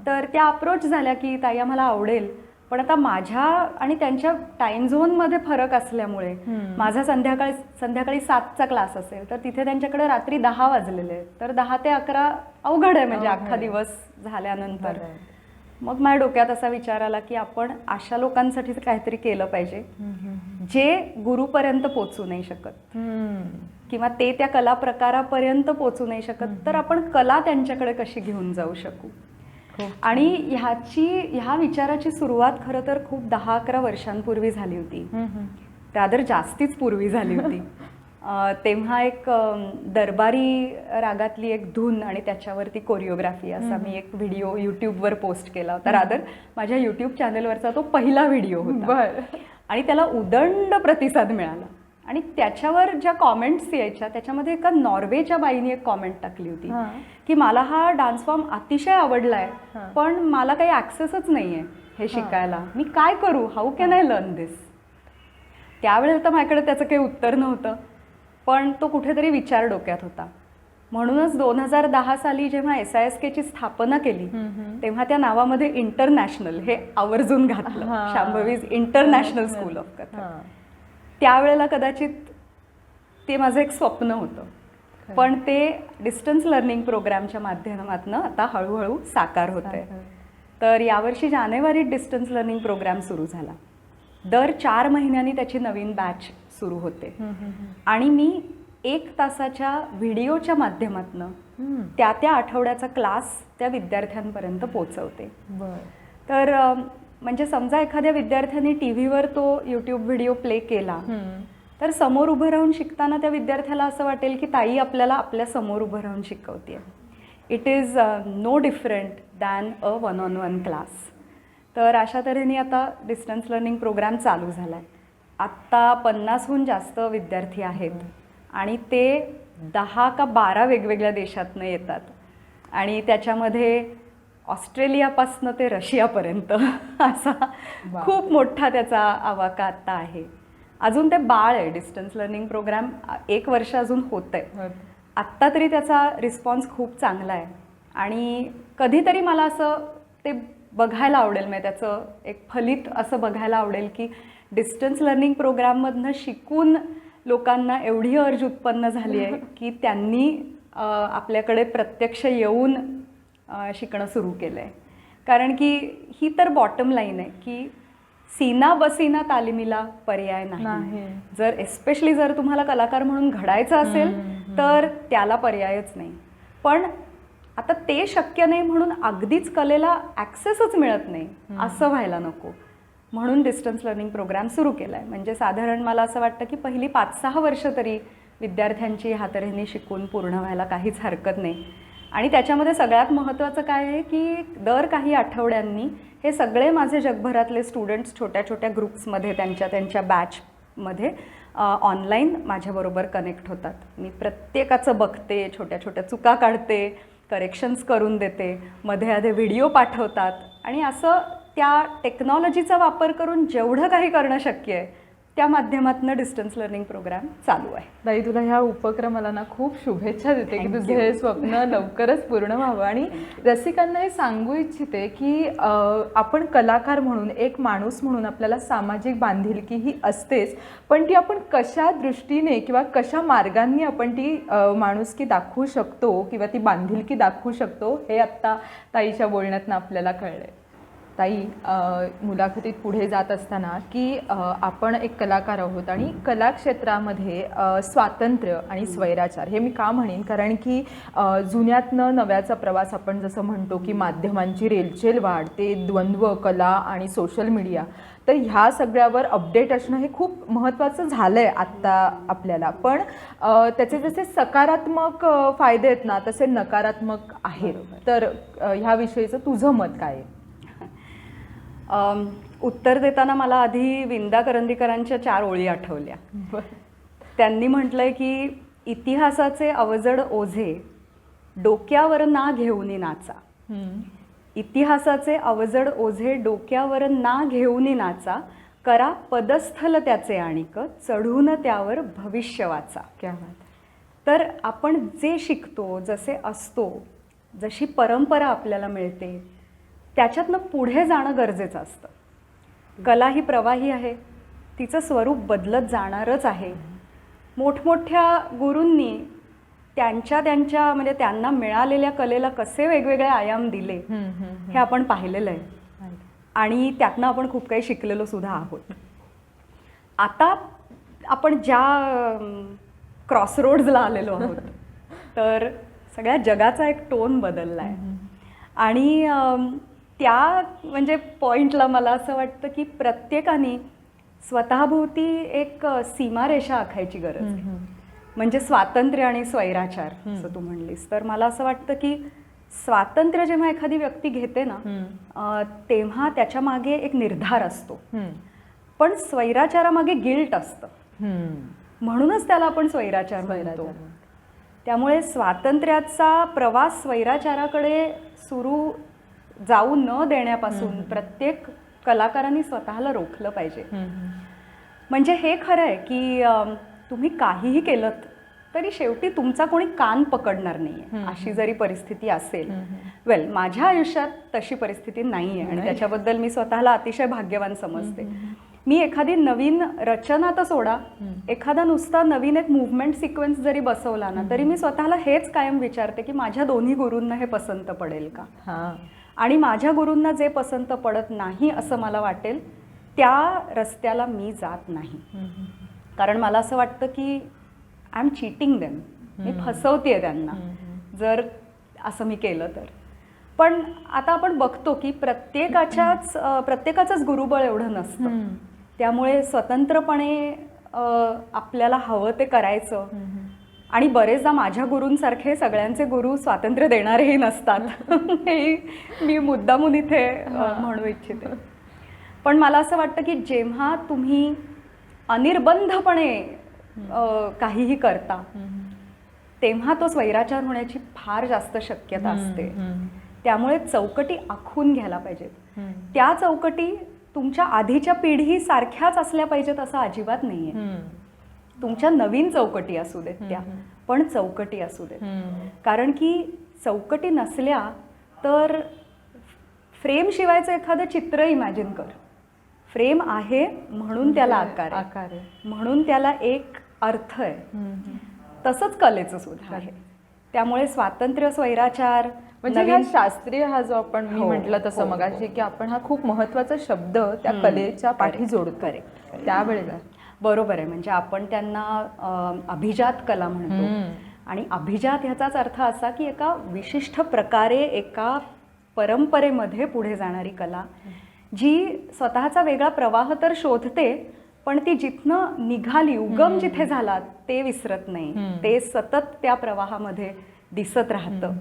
Speaker 2: तर त्या अप्रोच झाल्या की ताई आम्हाला आवडेल, पण आता माझ्या आणि त्यांच्या टाइम झोनमध्ये फरक असल्यामुळे माझा संध्याकाळी 7चा क्लास असेल तर तिथे त्यांच्याकडे रात्री 10 वाजलेले आहेत, तर 10 ते 11 अवघड आहे म्हणजे अख्खा दिवस झाल्यानंतर. मग माझ्या डोक्यात असा विचार आला की आपण अशा लोकांसाठी काहीतरी केलं पाहिजे जे गुरुपर्यंत पोचू नाही शकत किंवा ते त्या कला प्रकारापर्यंत पोचू नाही शकत, तर आपण कला त्यांच्याकडे कशी घेऊन जाऊ शकू. आणि ह्या विचाराची सुरुवात खरं तर खूप 10-11 वर्षांपूर्वी झाली होती, रादर जास्तीच पूर्वी झाली होती. तेव्हा एक दरबारी रागातली एक धून आणि त्याच्यावरती कोरिओग्राफी असा मी एक व्हिडिओ यूट्यूबवर पोस्ट केला होता. रादर माझ्या यूट्यूब चॅनलवरचा तो पहिला व्हिडिओ होता आणि त्याला उदंड प्रतिसाद मिळाला. आणि त्याच्यावर ज्या कॉमेंट्स यायच्या त्याच्यामध्ये एका नॉर्वेच्या बाईने एक कॉमेंट टाकली होती की मला हा डान्स फॉर्म अतिशय आवडलाय, पण मला काही ॲक्सेसच नाहीये हे शिकायला, मी काय करू, हाऊ कॅन आय लर्न दिस. त्यावेळेला तर माझ्याकडे त्याचं काही उत्तर नव्हतं, पण तो कुठेतरी विचार डोक्यात होता. म्हणूनच 2010 साली जेव्हा SISKची स्थापना केली तेव्हा त्या नावामध्ये इंटरनॅशनल हे आवर्जून घातलं, शांभवीज इंटरनॅशनल स्कूल ऑफ कथक. त्यावेळेला कदाचित ते माझं एक स्वप्न होतं, पण ते डिस्टन्स लर्निंग प्रोग्रामच्या माध्यमातून आता हळूहळू साकार होतंय. तर यावर्षी जानेवारीत डिस्टन्स लर्निंग प्रोग्राम सुरू झाला दर 4 महिन्यांनी त्याची नवीन बॅच सुरू होते आणि मी 1 तासाच्या व्हिडिओच्या माध्यमातून त्या आठवड्याचा क्लास त्या विद्यार्थ्यांपर्यंत पोचवते. तर म्हणजे समजा एखाद्या विद्यार्थ्याने टीव्हीवर तो यूट्यूब व्हिडिओ प्ले केला तर समोर उभं राहून शिकताना त्या विद्यार्थ्याला असं वाटेल की ताई आपल्याला आपल्या समोर उभं राहून शिकवते. It is no different than a 1-on-1 class. तर अशा तऱ्हेने आता डिस्टन्स लर्निंग प्रोग्राम चालू झाला आहे. आत्ता 50हून जास्त विद्यार्थी आहेत आणि ते 10 का 12 वेगवेगळ्या देशातनं येतात आणि त्याच्यामध्ये ऑस्ट्रेलियापासनं ते रशियापर्यंत असा खूप मोठा त्याचा आवाका आत्ता आहे. अजून ते बाळ आहे. डिस्टन्स लर्निंग प्रोग्राम 1 वर्ष अजून होतं आहे. आत्ता तरी त्याचा रिस्पॉन्स खूप चांगला आहे आणि कधीतरी मला असं ते बघायला आवडेल, म्हणजे त्याचं एक फलित असं बघायला आवडेल की डिस्टन्स लर्निंग प्रोग्राममधनं शिकून लोकांना एवढी अर्ज उत्पन्न झाली आहे की त्यांनी आपल्याकडे प्रत्यक्ष येऊन शिकणं सुरू केलं आहे. कारण की ही तर बॉटम लाईन आहे की सीना बसीना तालिमीला पर्याय नाही. जर एस्पेशली जर तुम्हाला कलाकार म्हणून घडायचं असेल तर त्याला पर्यायच नाही. पण आता ते शक्य नाही म्हणून अगदीच कलेला ॲक्सेसच मिळत नाही असं व्हायला नको म्हणून डिस्टन्स लर्निंग प्रोग्राम सुरू केला आहे. म्हणजे साधारण मला असं वाटतं की पहिली 5-6 वर्ष तरी विद्यार्थ्यांची हातऱ्याने शिकून पूर्ण व्हायला काहीच हरकत नाही. आणि त्याच्यामध्ये सगळ्यात महत्त्वाचं काय आहे की दर काही आठवड्यांनी हे सगळे माझे जगभरातले स्टुडंट्स छोट्या छोट्या ग्रुप्समध्ये त्यांच्या बॅचमध्ये ऑनलाईन माझ्याबरोबर कनेक्ट होतात. मी प्रत्येकाचं बघते, छोट्या छोट्या चुका काढते, करेक्शन्स करून देते, मध्ये आधे व्हिडिओ पाठवतात आणि असं त्या टेक्नॉलॉजीचा वापर करून जेवढं काही करणं शक्य आहे त्या माध्यमातून डिस्टन्स लर्निंग प्रोग्राम चालू आहे.
Speaker 1: ताई, तुला ह्या उपक्रमाला ना खूप शुभेच्छा देते की तुझं हे स्वप्न लवकरच पूर्ण व्हावं. आणि रसिकांना हे सांगू इच्छिते की आपण कलाकार म्हणून, एक माणूस म्हणून आपल्याला सामाजिक बांधिलकी ही असतेच, पण ती आपण कशा दृष्टीने किंवा कशा मार्गांनी आपण ती माणुसकी दाखवू शकतो किंवा ती बांधिलकी दाखवू शकतो हे आत्ता ताईच्या बोलण्यातनं आपल्याला कळलंय. ताई, मुलाखतीत पुढे जात असताना की आपण एक कलाकार आहोत आणि कलाक्षेत्रामध्ये स्वातंत्र्य आणि स्वैराचार हे मी का म्हणेन, कारण की जुन्यातनं नव्याचा प्रवास आपण जसं म्हणतो की माध्यमांची रेलचेल वाढते, द्वंद्व, कला आणि सोशल मीडिया, तर ह्या सगळ्यावर अपडेट असणं हे खूप महत्त्वाचं झालं आहे आत्ता आपल्याला. पण त्याचे जसे सकारात्मक फायदे आहेत ना तसे नकारात्मक आहेत. तर ह्याविषयीचं तुझं मत काय आहे?
Speaker 2: उत्तर देताना मला आधी विंदा करंदीकरांच्या 4 ओळी आठवल्या. त्यांनी म्हटलंय की इतिहासाचे अवजड ओझे डोक्यावर ना घेऊनी नाचा. इतिहासाचे अवजड ओझे डोक्यावर ना घेऊनी नाचा, करा पदस्थल त्याचे आणिक, चढून त्यावर भविष्य वाचा.
Speaker 1: क्या बात.
Speaker 2: तर आपण जे शिकतो, जसे असतो, जशी परंपरा आपल्याला मिळते त्याच्यातनं पुढे जाणं गरजेचं असतं. कला ही प्रवाही आहे, तिचं स्वरूप बदलत जाणारच आहे. मोठमोठ्या गुरूंनी त्यांच्या म्हणजे त्यांना मिळालेल्या कलेला कसे वेगवेगळे आयाम दिले हे आपण पाहिलेलं आहे आणि त्यातनं आपण खूप काही शिकलेलो सुद्धा आहोत. आता आपण ज्या क्रॉसरोड्सला आलेलो आहोत तर सगळ्या जगाचा एक टोन बदलला आहे आणि त्या म्हणजे पॉईंटला मला असं वाटतं की प्रत्येकाने स्वतःभोवती एक सीमारेषा आखायची गरज आहे. म्हणजे स्वातंत्र्य आणि स्वैराचार असं तू म्हणलीस तर मला असं वाटतं की स्वातंत्र्य जेव्हा एखादी व्यक्ती घेते ना तेव्हा त्याच्या मागे एक निर्धार असतो, पण स्वैराचारामागे गिल्ट असतं, म्हणूनच त्याला आपण स्वैराचार म्हणतो. त्यामुळे स्वातंत्र्याचा प्रवास स्वैराचाराकडे सुरू जाऊ न देण्यापासून प्रत्येक कलाकारांनी स्वतःला रोखलं पाहिजे. म्हणजे हे खरं आहे की तुम्ही काहीही केलं तरी शेवटी तुमचा कोणी कान पकडणार नाही अशी जरी परिस्थिती असेल. वेल, माझ्या आयुष्यात तशी परिस्थिती नाही आहे आणि त्याच्याबद्दल मी स्वतःला अतिशय भाग्यवान समजते. मी एखादी नवीन रचना तर सोडा, एखादा नुसता नवीन एक मूव्हमेंट सिक्वेन्स जरी बसवला ना तरी मी स्वतःला हेच कायम विचारते की माझ्या दोन्ही गुरूंना हे पसंत पडेल का. आणि माझ्या गुरूंना जे पसंत पडत नाही असं मला वाटेल त्या रस्त्याला मी जात नाही. कारण मला असं वाटतं की आय एम चीटिंग देम, मी फसवतेय त्यांना जर असं मी केलं तर. पण आता आपण बघतो की प्रत्येकाचंच गुरुबळ एवढं नसतं. त्यामुळे स्वतंत्रपणे आपल्याला हवं ते करायचं. आणि बरेचदा माझ्या गुरूंसारखे सगळ्यांचे गुरु स्वातंत्र्य देणारेही नसतात. हे मी मुद्दामून इथे म्हणू इच्छिते. पण मला असं वाटतं की जेव्हा तुम्ही अनिर्बंधपणे काहीही करता तेव्हा तो स्वैराचार होण्याची फार जास्त शक्यता असते. त्यामुळे चौकटी आखून घ्यायला पाहिजेत. त्या चौकटी तुमच्या आधीच्या पिढी सारख्याच असल्या पाहिजेत असं अजिबात नाहीये. तुमच्या नवीन चौकटी असू देत त्या, पण चौकटी असू देत. कारण की चौकटी नसल्या तर फ्रेम शिवायचं एखादं चित्र इमॅजिन कर. फ्रेम आहे म्हणून त्याला आकार आहे, म्हणून त्याला एक अर्थ आहे. तसंच कलेचं सुद्धा आहे. त्यामुळे स्वातंत्र्य, स्वैराचार
Speaker 1: म्हणजे हा शास्त्रीय हा जो आपण मी म्हटलं तसं मगाशी की आपण हा खूप महत्वाचा शब्द त्या कलेच्या पाठी जोडतो. त्यावेळेला
Speaker 2: बरोबर आहे. म्हणजे आपण त्यांना अभिजात कला म्हणतो. आणि अभिजात ह्याचाच अर्थ असा की एका विशिष्ट प्रकारे एका परंपरेमध्ये पुढे जाणारी कला, जी स्वतःचा वेगळा प्रवाह तर शोधते पण ती जिथनं निघाली, उगम जिथे झाला ते विसरत नाही. ते सतत त्या प्रवाहामध्ये दिसत राहतं.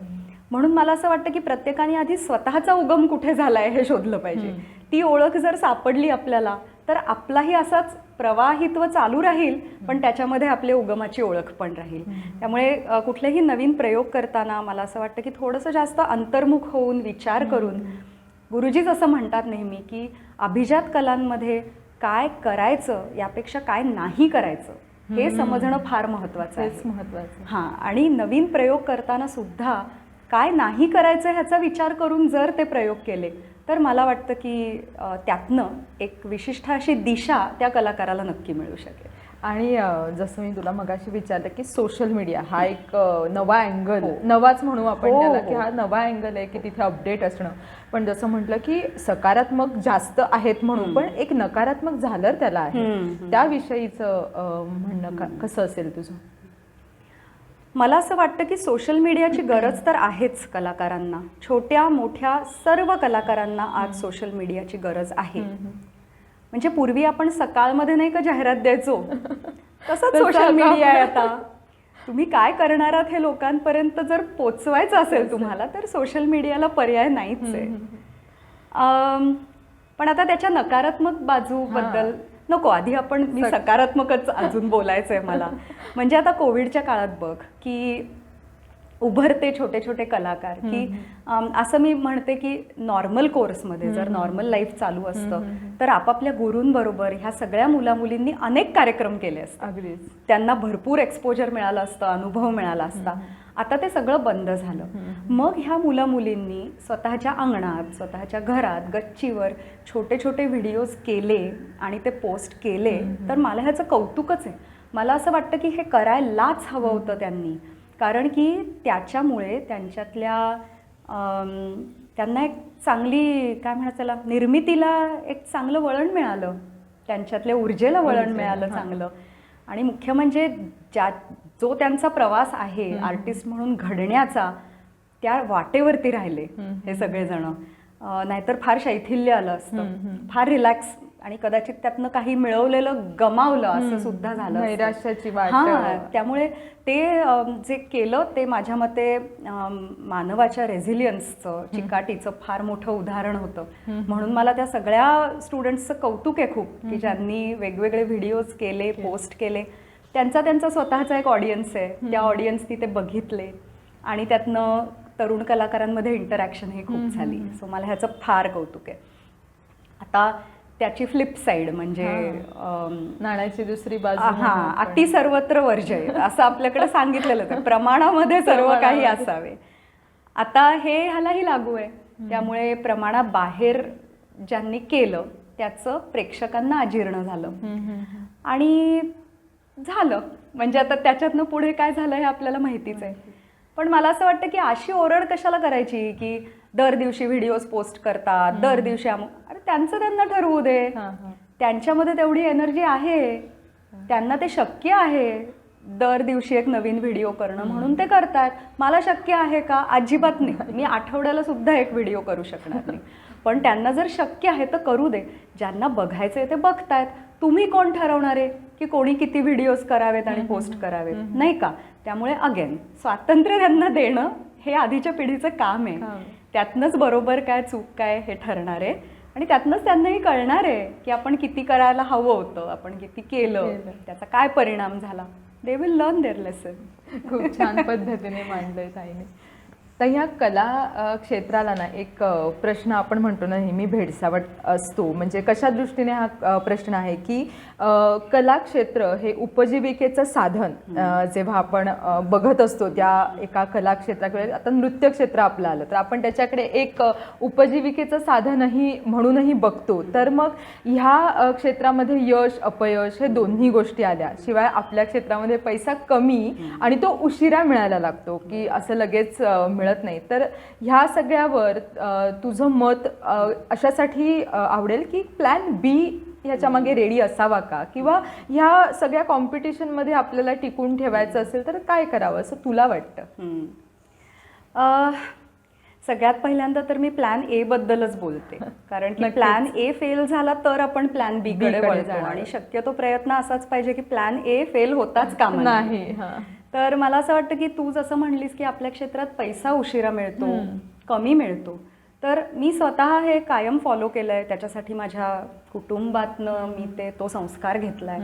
Speaker 2: म्हणून मला असं वाटतं की प्रत्येकाने आधी स्वतःचा उगम कुठे झालाय हे शोधलं पाहिजे. ती ओळख जर सापडली आपल्याला तर आपलाही असाच प्रवाहित्व चालू राहील, पण त्याच्यामध्ये आपल्या उगमाची ओळख पण राहील. त्यामुळे कुठलेही नवीन प्रयोग करताना मला असं वाटतं की थोडंसं जास्त अंतर्मुख होऊन विचार करून, गुरुजीच असं म्हणतात नेहमी की अभिजात कलांमध्ये काय करायचं यापेक्षा काय नाही करायचं हे समजणं फार महत्वाचं आहे. हां, आणि नवीन प्रयोग करताना सुद्धा काय नाही करायचं ह्याचा विचार करून जर ते प्रयोग केले तर मला वाटतं की त्यातनं एक विशिष्ट अशी दिशा त्या कलाकाराला नक्की मिळू शकेल.
Speaker 1: आणि जसं मी तुला मगाशी विचारलं की सोशल मीडिया हा एक नवा अँगल, नवाच म्हणू आपण त्याला, की हा नवा अँगल आहे की तिथे अपडेट असणं. पण जसं म्हटलं की सकारात्मक जास्त आहेत म्हणून, पण एक नकारात्मक झालर त्याला आहे. त्याविषयीचं म्हणणं कसं असेल तुझं?
Speaker 2: मला असं वाटतं की सोशल मीडियाची गरज तर आहेच कलाकारांना. छोट्या मोठ्या सर्व कलाकारांना आज सोशल मीडियाची गरज आहे. म्हणजे पूर्वी आपण सकाळमध्ये नाही का जाहिरात द्यायचो, तसंच सोशल मीडिया आहे आता. तुम्ही काय करणार आहात हे लोकांपर्यंत जर पोचवायचं असेल तुम्हाला तर सोशल मीडियाला पर्याय नाहीच आहे. पण आता त्याच्या नकारात्मक बाजूबद्दल नको, आधी आपण मी सकारात्मकच अजून बोलायचं आहे मला. म्हणजे आता कोविडच्या काळात बघ की उभरते छोटे छोटे कलाकार, की असं मी म्हणते की नॉर्मल कोर्समध्ये जर नॉर्मल लाईफ चालू असतं तर आपापल्या गुरूंबरोबर ह्या सगळ्या मुलामुलींनी अनेक कार्यक्रम केले असतात. त्यांना भरपूर एक्सपोजर मिळालं असतं, अनुभव मिळाला असता. आता ते सगळं बंद झालं. मग ह्या मुलामुलींनी स्वतःच्या अंगणात, स्वतःच्या घरात, गच्चीवर छोटे छोटे व्हिडिओज केले आणि ते पोस्ट केले. तर मला ह्याचं कौतुकच आहे. मला असं वाटतं की हे करायलाच हवं होतं त्यांनी. कारण की त्याच्यामुळे त्यांच्यातल्या त्यांना एक चांगली काय म्हणतात त्याला, निर्मितीला एक चांगलं वळण मिळालं, त्यांच्यातल्या ऊर्जेला वळण मिळालं चांगलं. आणि मुख्य म्हणजे जो त्यांचा प्रवास आहे आर्टिस्ट म्हणून घडण्याचा, त्या वाटेवरती राहिले हे सगळेजण. नाहीतर फार शैथिल्य आलं असतं, फार रिलॅक्स, आणि कदाचित त्यातनं काही मिळवलेलं गमावलं असं सुद्धा झालं,
Speaker 1: नैराश्याची वाट.
Speaker 2: त्यामुळे ते जे केलं ते माझ्या मते मानवाच्या रेझिलियन्सचं, चिकाटीचं फार मोठं उदाहरण होतं. म्हणून मला त्या सगळ्या स्टुडंट्सचं कौतुक आहे खूप, की ज्यांनी वेगवेगळे व्हिडिओज केले, पोस्ट केले. त्यांचा स्वतःचा एक ऑडियन्स आहे. त्या ऑडियन्सनी ते बघितले आणि त्यातनं तरुण कलाकारांमध्ये इंटरॅक्शन ही खूप झाली. सो मला ह्याचं फार कौतुक आहे. आता त्याची फ्लिप साईड म्हणजे
Speaker 1: नाण्याची दुसरी बाजू,
Speaker 2: अति सर्वत्र वर्जय असं आपल्याकडे सांगितलेलं आहे. प्रमाणामध्ये सर्व काही असावे. आता हे ह्यालाही लागू आहे. त्यामुळे प्रमाणाबाहेर ज्यांनी केलं त्याचं प्रेक्षकांना अजीर्ण झालं आणि झालं. म्हणजे आता त्याच्यातनं पुढे काय झालं हे आपल्याला माहितीच आहे. पण मला असं वाटतं की अशी ओरड कशाला करायची की दर दिवशी व्हिडिओज पोस्ट करतात, दर दिवशी अरे त्यांचं त्यांना ठरवू दे. त्यांच्यामध्ये तेवढी एनर्जी आहे, त्यांना ते शक्य आहे दर दिवशी एक नवीन व्हिडिओ करणं, म्हणून ते करतात. मला शक्य आहे का? अजिबात नाही. मी आठवड्याला सुद्धा एक व्हिडिओ करू शकणार नाही. पण त्यांना जर शक्य आहे तर करू दे. ज्यांना बघायचंय ते बघतायत. तुम्ही कोण ठरवणार आहे की कोणी किती व्हिडिओज करावेत आणि पोस्ट करावेत, नाही का? त्यामुळे अगेन स्वातंत्र्य त्यांना देणं हे आधीच्या पिढीचं काम आहे. त्यातनंच बरोबर काय चूक काय हे ठरणार आहे आणि त्यातनंच त्यांनाही कळणार आहे की आपण किती करायला हवं होतं, आपण किती केलं, त्याचा काय परिणाम झाला. They will learn their lesson.
Speaker 1: खूप छान पद्धतीने मांडलंय ताईने. तर ह्या कला क्षेत्राला ना एक प्रश्न आपण म्हणतो ना नेहमी भेडसावत असतो. म्हणजे कशा दृष्टीने हा प्रश्न आहे की कला क्षेत्र हे उपजीविकेचं साधन जेव्हा आपण बघत असतो त्या एका कला क्षेत्राकडे, आता नृत्य क्षेत्र आपलं आलं तर आपण त्याच्याकडे एक उपजीविकेचं साधनही म्हणूनही बघतो. तर मग ह्या क्षेत्रामध्ये यश अपयश हे दोन्ही गोष्टी आल्या, शिवाय आपल्या क्षेत्रामध्ये पैसा कमी आणि तो उशिरा मिळायला लागतो की असं लगेच मिळत नाही. तर ह्या सगळ्यावर तुझं मत अशासाठी आवडेल की प्लॅन बी ह्याच्या मागे रेडी असावा का, किंवा ह्या सगळ्या कॉम्पिटिशनमध्ये आपल्याला टिकून ठेवायचं असेल तर काय करावं असं तुला वाटतं?
Speaker 2: सगळ्यात पहिल्यांदा तर मी प्लॅन ए बद्दलच बोलते, कारण की प्लॅन ए फेल झाला तर आपण प्लॅन बी कडे वळतो आणि शक्यतो प्रयत्न असाच पाहिजे की प्लॅन ए फेल होताच कामा
Speaker 1: नाही.
Speaker 2: तर मला असं वाटतं की तू जसं म्हणलीस की आपल्या क्षेत्रात पैसा उशिरा मिळतो, कमी मिळतो, तर मी स्वतः हे कायम फॉलो केलंय. त्याच्यासाठी माझ्या कुटुंबातनं मी तो संस्कार घेतलाय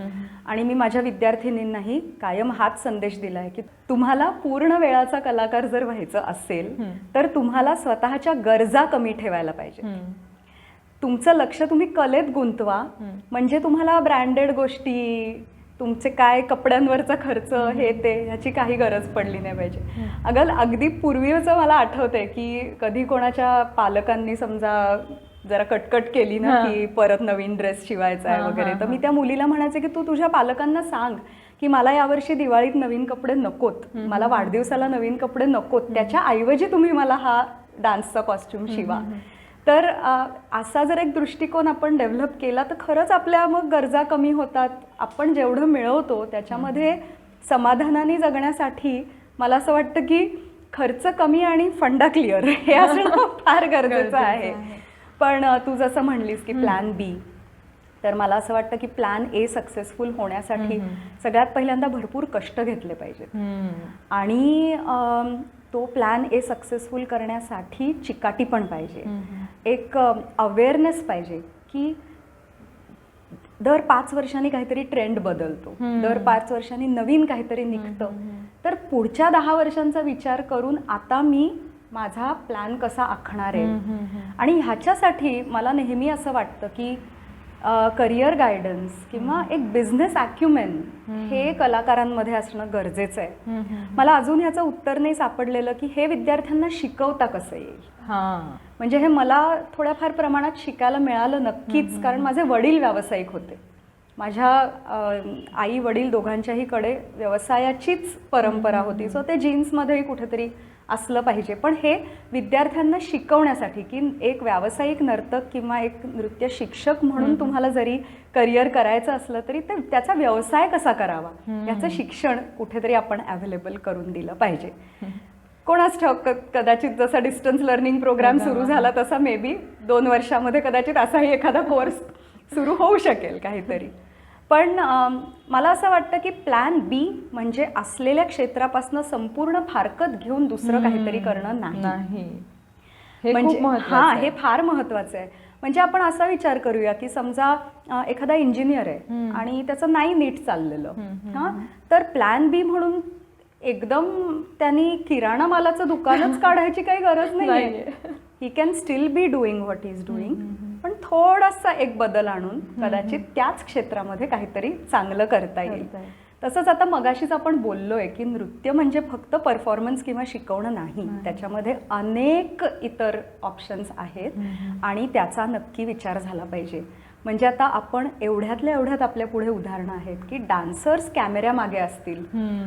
Speaker 2: आणि मी माझ्या विद्यार्थिनींनाही कायम हाच संदेश दिलाय की तुम्हाला पूर्ण वेळाचा कलाकार जर व्हायचं असेल तर तुम्हाला स्वतःच्या गरजा कमी ठेवायला पाहिजे. तुमचं लक्ष तुम्ही कलेत गुंतवा, म्हणजे तुम्हाला ब्रँडेड गोष्टी, तुमचे काय कपड्यांवरचा खर्च हे ते ह्याची काही गरज पडली नाही पाहिजे. अगदी पूर्वीचं मला आठवतंय की कधी कोणाच्या पालकांनी समजा जरा कटकट केली ना की परत नवीन ड्रेस शिवायचा आहे वगैरे, तर मी त्या मुलीला म्हणायचे की तू तुझ्या पालकांना सांग की मला यावर्षी दिवाळीत नवीन कपडे नकोत, मला वाढदिवसाला नवीन कपडे नकोत, त्याच्या ऐवजी तुम्ही मला हा डान्सचा कॉस्ट्युम शिवा. तर असा जर एक दृष्टिकोन आपण डेव्हलप केला तर खरंच आपल्या मग गरजा कमी होतात. आपण जेवढं मिळवतो त्याच्यामध्ये समाधानाने जगण्यासाठी मला असं वाटतं की खर्च कमी आणि फंडा क्लिअर हे असणं फार गरजेचं आहे. पण तू जसं म्हणलीस की प्लॅन बी, तर मला असं वाटतं की प्लॅन ए सक्सेसफुल होण्यासाठी सगळ्यात पहिल्यांदा भरपूर कष्ट घेतले पाहिजेत आणि तो प्लॅन ए सक्सेसफुल करण्यासाठी चिकाटी पण पाहिजे, एक अवेअरनेस पाहिजे की दर 5 वर्षांनी काहीतरी ट्रेंड बदलतो, दर 5 वर्षांनी नवीन काहीतरी निघतं. तर पुढच्या 10 वर्षांचा विचार करून आता मी माझा प्लॅन कसा आखणार आहे. आणि ह्याच्यासाठी मला नेहमी असं वाटतं की करिअर गायडन्स किंवा एक बिझनेस ॲक्युमेन हे कलाकारांमध्ये असणं गरजेचं आहे. मला अजून ह्याचं उत्तर नाही सापडलेलं की हे विद्यार्थ्यांना शिकवता कसं येईल. म्हणजे हे मला थोड्याफार प्रमाणात शिकायला मिळालं नक्कीच, कारण माझे वडील व्यावसायिक होते. माझ्या आई वडील दोघांच्याही कडे व्यवसायाचीच परंपरा होती, सो ते जीन्समध्येही कुठेतरी असलं पाहिजे. पण हे विद्यार्थ्यांना शिकवण्यासाठी की एक व्यावसायिक नर्तक किंवा एक नृत्य शिक्षक म्हणून तुम्हाला जरी करिअर करायचं असलं तरी ते त्याचा व्यवसाय कसा करावा याचं शिक्षण कुठेतरी आपण अवेलेबल करून दिलं पाहिजे. कोणाच ठाऊक, कदाचित जसा डिस्टन्स लर्निंग प्रोग्राम सुरू झाला तसा मे बी 2 वर्षामध्ये कदाचित असाही एखादा कोर्स सुरू होऊ शकेल काहीतरी. पण मला असं वाटतं की प्लॅन बी म्हणजे असलेल्या क्षेत्रापासून संपूर्ण फारकत घेऊन दुसरं काहीतरी करणं नाही. म्हणजे हे फार महत्वाचं आहे. म्हणजे आपण असा विचार करूया की समजा एखादा इंजिनियर आहे आणि त्याचं नाही नीट चाललेलं, तर प्लॅन बी म्हणून एकदम त्यांनी किराणा मालाचं दुकानच काढायची काही गरज नाही. He can still be doing what is doing, पण थोडासा एक बदल आणून कदाचित त्याच क्षेत्रामध्ये काहीतरी चांगलं करता येईल. तसंच आता मगाशीच आपण बोललोय की नृत्य म्हणजे फक्त परफॉर्मन्स किंवा शिकवणं नाही, त्याच्यामध्ये अनेक इतर ऑप्शन्स आहेत आणि त्याचा नक्की विचार झाला पाहिजे. म्हणजे आता आपण एवढ्यातल्या एवढ्यात आपल्या पुढे उदाहरणं आहेत की डान्सर्स कॅमेऱ्यामागे असतील,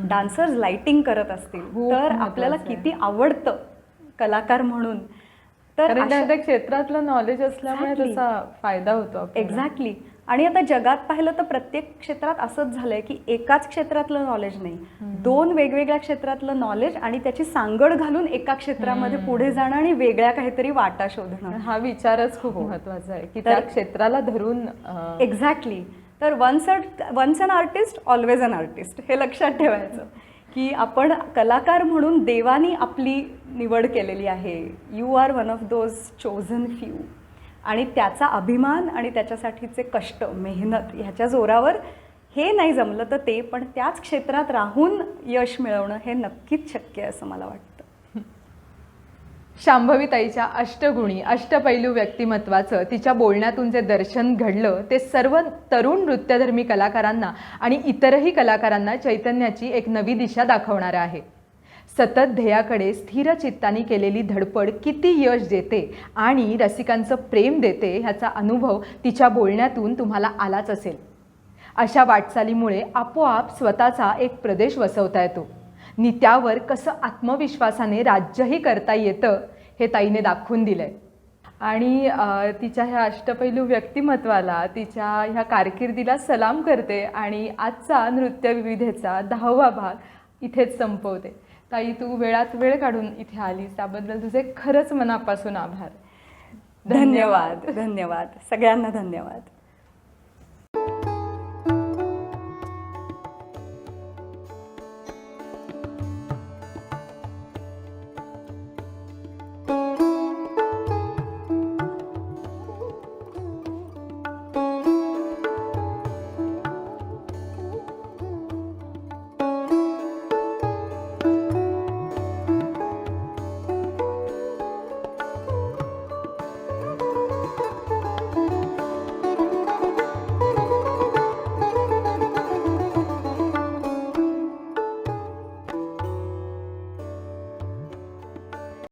Speaker 2: डान्सर्स लाइटिंग करत असतील,
Speaker 1: खूप
Speaker 2: तर
Speaker 1: महत्त्वाचं
Speaker 2: आपल्याला
Speaker 1: आहे.
Speaker 2: किती आवडतं कलाकार म्हणून. तर
Speaker 1: कारण
Speaker 2: अशा-
Speaker 1: त्या क्षेत्रातलं नॉलेज असल्यामुळे
Speaker 2: Exactly.
Speaker 1: त्याचा फायदा होतो आपल्याला.
Speaker 2: एक्झॅक्टली. आणि आता जगात पाहिलं तर प्रत्येक क्षेत्रात असंच झालंय की एकाच क्षेत्रातलं नॉलेज नाही, 2 वेगवेगळ्या क्षेत्रातलं नॉलेज आणि त्याची सांगड घालून एका क्षेत्रामध्ये पुढे जाणं आणि वेगळ्या काहीतरी वाटा शोधणं.
Speaker 1: हा विचारच खूप महत्वाचा आहे की
Speaker 2: तर-
Speaker 1: त्या क्षेत्राला धरून
Speaker 2: एक्झॅक्टली. तर once an artist always an artist, हे लक्षात ठेवायचं की आपण कलाकार म्हणून देवानी आपली निवड केलेली आहे. You are one of those chosen few. आणि त्याचा अभिमान आणि त्याच्यासाठीचे कष्ट, मेहनत ह्याच्या जोरावर हे नाही जमलं तर ते, पण त्याच क्षेत्रात राहून यश मिळवणं हे नक्कीच शक्य आहे असं मला वाटतं.
Speaker 1: शांभवीताईच्या अष्टगुणी अष्टपैलू व्यक्तिमत्वाचं तिच्या बोलण्यातून जे दर्शन घडलं ते सर्व तरुण नृत्यधर्मी कलाकारांना आणि इतरही कलाकारांना चैतन्याची एक नवी दिशा दाखवणारं आहे. सतत ध्येयाकडे स्थिर चित्ताने केलेली धडपड किती यश देते आणि रसिकांचं प्रेम देते ह्याचा अनुभव तिच्या बोलण्यातून तुम्हाला आलाच असेल. अशा वाटचालीमुळे आपोआप स्वतःचा एक प्रदेश वसवता येतो आणि त्यावर कसं आत्मविश्वासाने राज्यही करता येतं हे ताईने दाखवून दिलंय. आणि तिच्या ह्या अष्टपैलू व्यक्तिमत्वाला, तिच्या ह्या कारकिर्दीला सलाम करते आणि आजचा नृत्य विविधेचा 10वा भाग इथेच संपवते. ताई, तू वेळात वेळ काढून इथे आलीस त्याबद्दल तुझे खरंच मनापासून आभार.
Speaker 2: धन्यवाद. धन्यवाद सगळ्यांना. धन्यवाद.